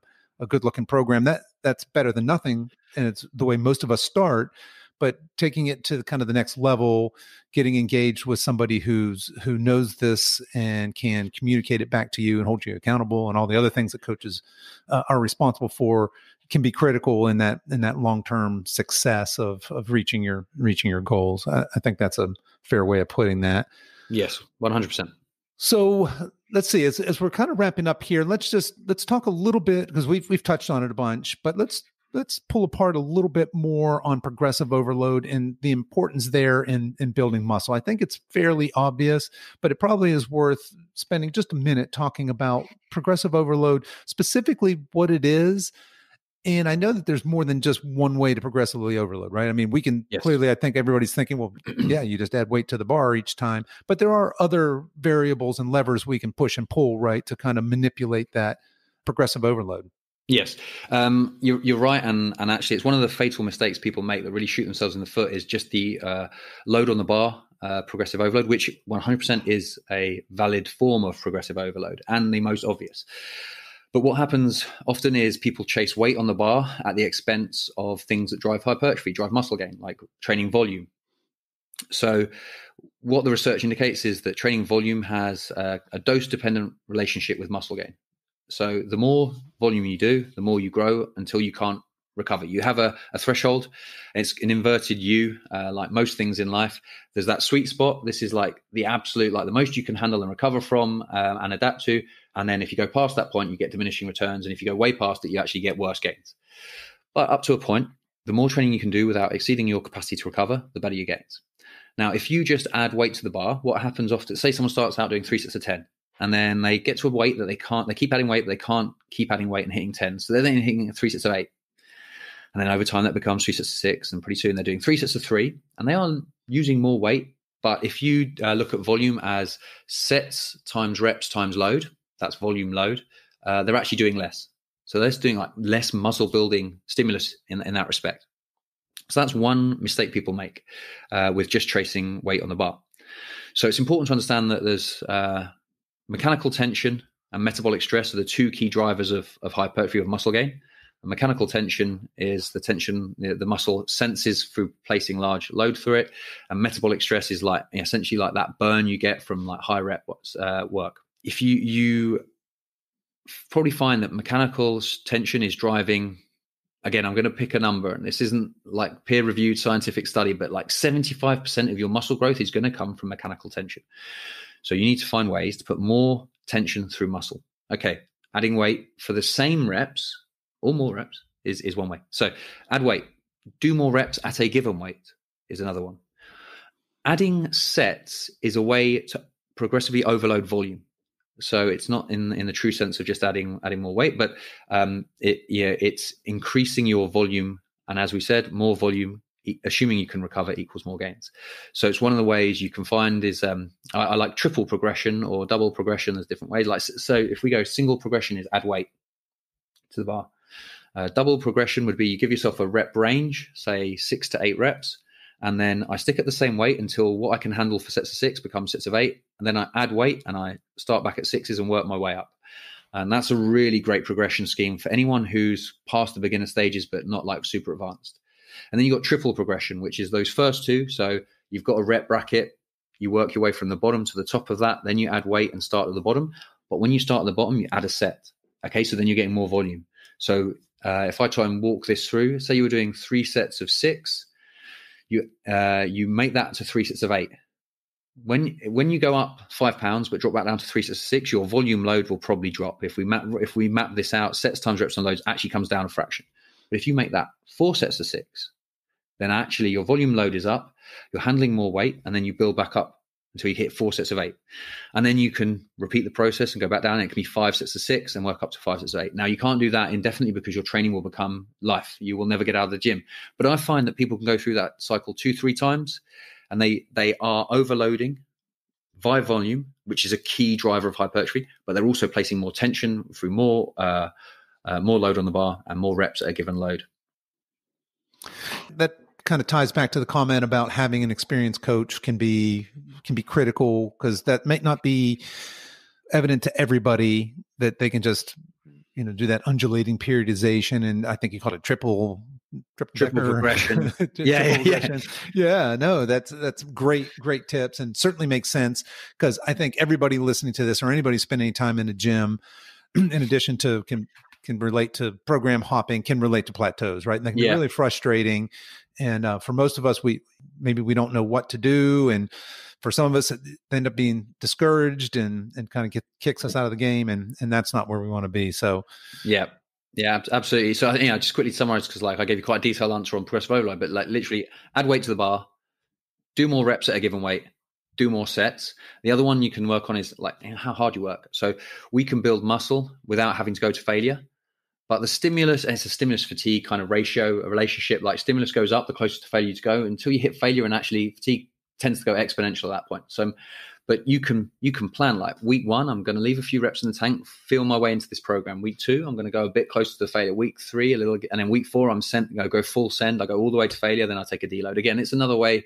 good looking program. That's better than nothing. And it's the way most of us start. But taking it to kind of the next level, getting engaged with somebody who knows this and can communicate it back to you and hold you accountable, and all the other things that coaches are responsible for, can be critical in that long-term success of reaching your goals. I think that's a fair way of putting that. Yes, 100%. So let's see, as we're kind of wrapping up here, let's talk a little bit, because we've touched on it a bunch, but let's pull apart a little bit more on progressive overload and the importance there in building muscle. I think it's fairly obvious, but it probably is worth spending just a minute talking about progressive overload, specifically what it is. And I know that there's more than just one way to progressively overload, right? I mean, we can clearly, I think everybody's thinking, well, yeah, you just add weight to the bar each time, but there are other variables and levers we can push and pull, right, to kind of manipulate that progressive overload. Yes, you're right, and actually, it's one of the fatal mistakes people make that really shoot themselves in the foot, is just the load on the bar, progressive overload, which 100% is a valid form of progressive overload and the most obvious. But what happens often is people chase weight on the bar at the expense of things that drive hypertrophy, drive muscle gain, like training volume. So what the research indicates is that training volume has a dose-dependent relationship with muscle gain. So the more volume you do, the more you grow until you can't recover. You have a threshold. It's an inverted U, like most things in life. There's that sweet spot. This is like the absolute, like the most you can handle and recover from and adapt to. And then if you go past that point, you get diminishing returns. And if you go way past it, you actually get worse gains. But up to a point, the more training you can do without exceeding your capacity to recover, the better your gains. Now, if you just add weight to the bar, what happens often, say someone starts out doing 3 sets of 10, and then they get to a weight that they keep adding weight, but they can't keep adding weight and hitting 10. So they're then hitting 3 sets of 8. And then over time that becomes 3 sets of 6. And pretty soon they're doing 3 sets of 3. And they are using more weight. But if you look at volume as sets times reps times load, that's volume load, they're actually doing less. So they're doing like less muscle building stimulus in that respect. So that's one mistake people make with just tracing weight on the bar. So it's important to understand that there's mechanical tension and metabolic stress are the two key drivers of hypertrophy, of muscle gain. And mechanical tension is the tension the muscle senses through placing large load through it. And metabolic stress is like essentially like that burn you get from like high rep work. If you probably find that mechanical tension is driving, again, I'm going to pick a number, and this isn't like peer-reviewed scientific study, but like 75% of your muscle growth is going to come from mechanical tension. So you need to find ways to put more tension through muscle. Okay, Adding weight for the same reps or more reps is one way. So add weight. Do more reps at a given weight is another one. Adding sets is a way to progressively overload volume. So it's not in the true sense of just adding more weight, but it's increasing your volume. And as we said, more volume, assuming you can recover, equals more gains. So it's one of the ways you can find is I like triple progression or double progression. There's different ways. Like, so if we go single progression is add weight to the bar. Double progression would be you give yourself a rep range, say 6 to 8 reps. And then I stick at the same weight until what I can handle for sets of 6 becomes sets of 8. And then I add weight and I start back at 6s and work my way up. And that's a really great progression scheme for anyone who's past the beginner stages, but not like super advanced. And then you've got triple progression, which is those first two. So you've got a rep bracket. You work your way from the bottom to the top of that. Then you add weight and start at the bbottom. But when you start at the bottom, you add a set. Okay, so then you're getting more volume. So if I try and walk this through, say you were doing 3 sets of 6, you make that to 3 sets of 8. When you go up 5 pounds but drop back down to 3 sets of 6, your volume load will probably drop. If we map this out, sets times reps and loads actually comes down a fraction. But if you make that 4 sets of 6, then actually your volume load is up, you're handling more weight, and then you build back up until you hit 4 sets of 8. And then you can repeat the process and go back down. It can be 5 sets of 6 and work up to 5 sets of 8. Now, you can't do that indefinitely because your training will become life. You will never get out of the gym. But I find that people can go through that cycle 2-3 times, and they are overloading via volume, which is a key driver of hypertrophy, but they're also placing more tension through more load on the bar and more reps at a given load. That kind of ties back to the comment about having an experienced coach can be critical, because that may not be evident to everybody that they can just do that undulating periodization, and I think you called it triple progression. Yeah, no, that's great tips, and certainly makes sense, because I think everybody listening to this or anybody spending any time in a gym, in addition to can relate to program hopping, can relate to plateaus, right? And they can be really frustrating. And for most of us, we don't know what to do. And for some of us, it end up being discouraged and kind of kicks us out of the game. And that's not where we want to be. So, yeah, absolutely. So, just quickly summarize, because like I gave you quite a detailed answer on progressive overload, but like literally add weight to the bar, do more reps at a given weight, do more sets. The other one you can work on is like how hard you work. So we can build muscle without having to go to failure. But the stimulus, and it's a stimulus fatigue kind of ratio, a relationship, like stimulus goes up the closer to failure you go, until you hit failure, and actually fatigue tends to go exponential at that point. So, but you can plan like week 1, I'm going to leave a few reps in the tank, feel my way into this program. Week 2, I'm going to go a bit closer to failure. Week 3, a little, and then week 4, I go full send. I go all the way to failure. Then I take a deload. Again, it's another way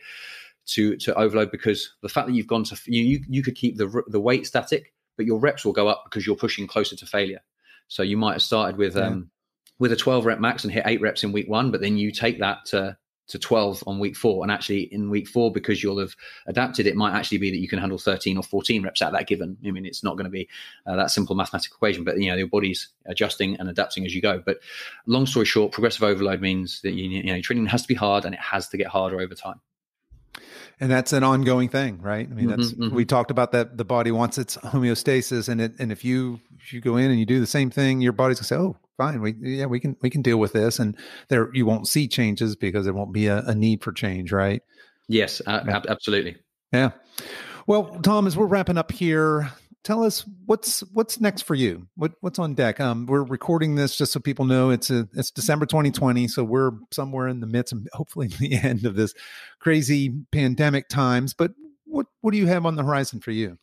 to overload, because the fact that you've gone to, you could keep the weight static, but your reps will go up because you're pushing closer to failure. So you might have started with a 12 rep max and hit 8 reps in week 1, but then you take that to 12 on week 4. And actually in week 4, because you'll have adapted, it might actually be that you can handle 13 or 14 reps at that given. I mean, it's not going to be that simple mathematical equation, but your body's adjusting and adapting as you go. But long story short, progressive overload means that training has to be hard, and it has to get harder over time. And that's an ongoing thing, right? I mean, we talked about that. The body wants its homeostasis, and if you go in and you do the same thing, your body's gonna say, "Oh, fine, we can deal with this," and there you won't see changes because there won't be a need for change, right? Yes, absolutely. Yeah. Well, Tom, as we're wrapping up here, tell us what's next for you. What's on deck? We're recording this just so people know it's December 2020, so we're somewhere in the midst and hopefully the end of this crazy pandemic times. But what do you have on the horizon for you?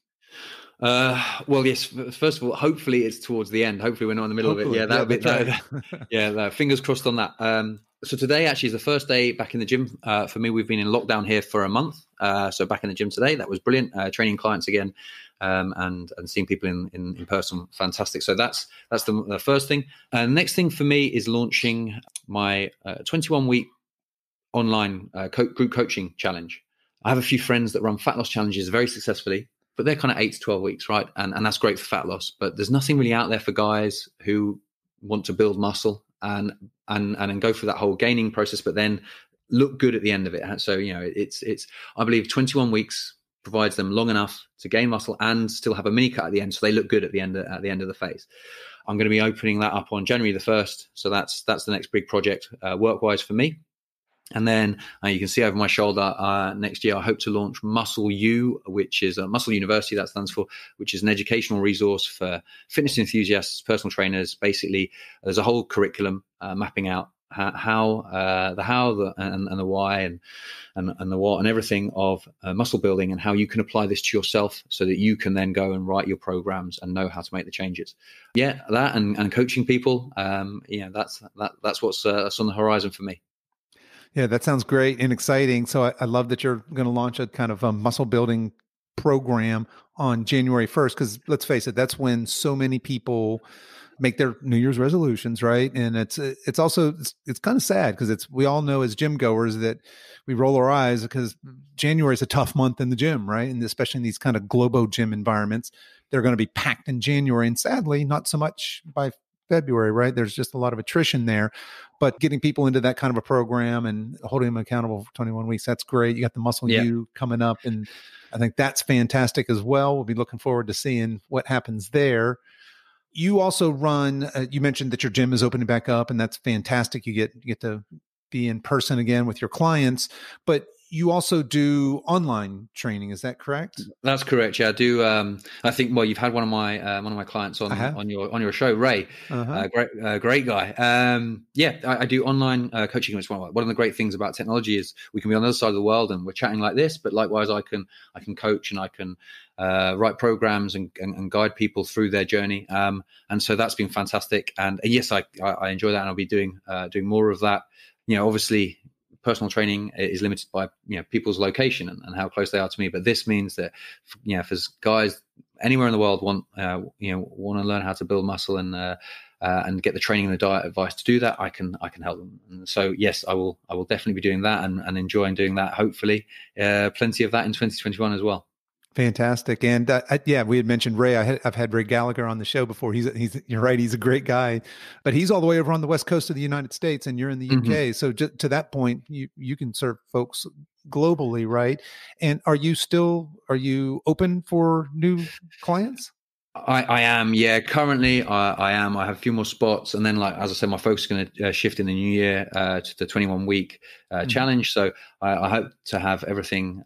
Well, yes. First of all, hopefully it's towards the end. Hopefully we're not in the middle of it. Yeah, that'll be right. Fingers crossed on that. So today actually is the first day back in the gym for me. We've been in lockdown here for a month. So back in the gym today, that was brilliant. Training clients again, and seeing people in person, fantastic. So that's the first thing. Next thing for me is launching my 21-week online group coaching challenge. I have a few friends that run fat loss challenges very successfully, but they're kind of 8 to 12 weeks, right? And that's great for fat loss. But there's nothing really out there for guys who want to build muscle and go through that whole gaining process, but then look good at the end of it. So, it's I believe 21 weeks provides them long enough to gain muscle and still have a mini cut at the end, so they look good at the end of the phase. I'm going to be opening that up on January the 1st, so that's the next big project work-wise for me. And then you can see over my shoulder, next year I hope to launch Muscle U, which is a Muscle University, that stands for, which is an educational resource for fitness enthusiasts, personal trainers. Basically, there's a whole curriculum mapping out the how, and the why, and the what, and everything of muscle building, and how you can apply this to yourself so that you can then go and write your programs and know how to make the changes. Yeah, that and coaching people. That's what's on the horizon for me. Yeah, that sounds great and exciting. So I love that you're going to launch a kind of a muscle building program on January 1st, because let's face it, that's when so many people make their New Year's resolutions, right? And it's kind of sad, because we all know as gym goers that we roll our eyes because January is a tough month in the gym, right? And especially in these kind of globo gym environments, they're going to be packed in January, and sadly, not so much by February, right? There's just a lot of attrition there. But getting people into that kind of a program and holding them accountable for 21 weeks, that's great. You got the Muscle U coming up, and I think that's fantastic as well. We'll be looking forward to seeing what happens there. You also run, you mentioned that your gym is opening back up, and that's fantastic. You get to be in person again with your clients, but you also do online training. Is that correct? That's correct. Yeah, I do. I think, well, you've had one of my clients on your show, Ray. Great guy. I do online coaching. It's one of the great things about technology is we can be on the other side of the world and we're chatting like this, but likewise I can coach and I can write programs and guide people through their journey. And so that's been fantastic. And yes, I enjoy that, and I'll be doing more of that. Obviously, personal training is limited by people's location and how close they are to me. But this means that for guys anywhere in the world want to learn how to build muscle and get the training and the diet advice to do that, I can help them. And so yes, I will definitely be doing that and enjoying doing that. Hopefully, plenty of that in 2021 as well. Fantastic. And we had mentioned Ray. I've had Ray Gallagher on the show before. You're right. He's a great guy, but he's all the way over on the West Coast of the United States, and you're in the UK. So just to that point, you can serve folks globally, right? And are you open for new clients? I am. Yeah. Currently I am. I have a few more spots. And then, like, as I said, my focus is going to shift in the new year to the 21 week challenge. So I hope to have everything,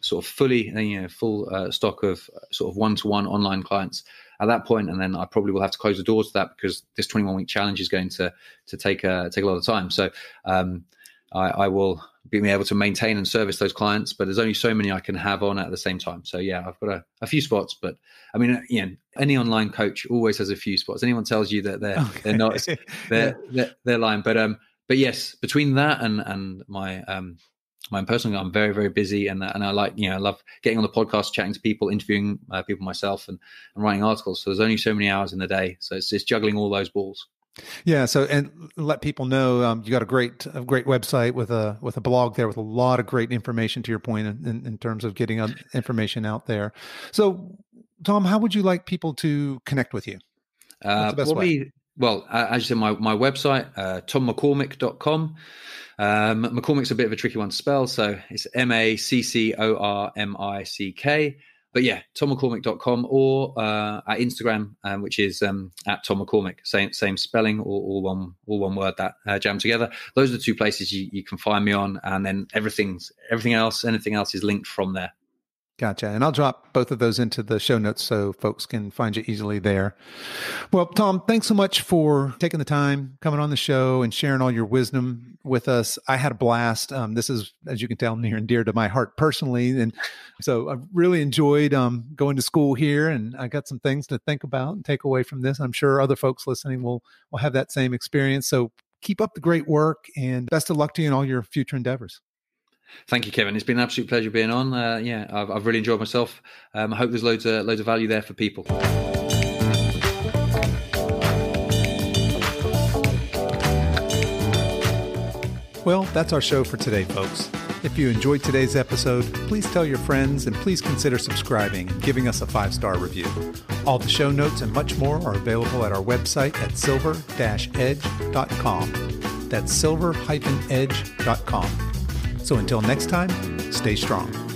sort of fully, full stock of sort of one-to-one online clients at that point, and then I probably will have to close the doors to that because this 21-week challenge is going to take a lot of time. So I will be able to maintain and service those clients, but there's only so many I can have on at the same time. So yeah, I've got a few spots, but I mean, any online coach always has a few spots. Anyone tells you that they're not, they're lying. But yes, between that and my personally, I'm very, very busy, and I love getting on the podcast, chatting to people, interviewing people myself, and writing articles. So there's only so many hours in the day, so it's juggling all those balls. Yeah. So, and let people know you got a great website with a blog there with a lot of great information. To your point, in terms of getting information out there. So, Tom, how would you like people to connect with you? What's the best way? Well, as you said, my website, tommaccormick.com. McCormick's a bit of a tricky one to spell, so it's MacCormick. But yeah, tommaccormick.com, or at Instagram, which is at Tom MacCormick, same spelling, all one word that jammed together. Those are the two places you can find me on, and then anything else is linked from there. Gotcha. And I'll drop both of those into the show notes so folks can find you easily there. Well, Tom, thanks so much for taking the time, coming on the show and sharing all your wisdom with us. I had a blast. This is, as you can tell, near and dear to my heart personally. And so I really enjoyed going to school here, and I got some things to think about and take away from this. I'm sure other folks listening will have that same experience. So keep up the great work, and best of luck to you in all your future endeavors. Thank you, Kevin. It's been an absolute pleasure being on. I've really enjoyed myself. I hope there's loads of value there for people. Well, that's our show for today, folks. If you enjoyed today's episode, please tell your friends, and please consider subscribing and giving us a 5-star review. All the show notes and much more are available at our website at silver-edge.com. That's silver-edge.com. So until next time, stay strong.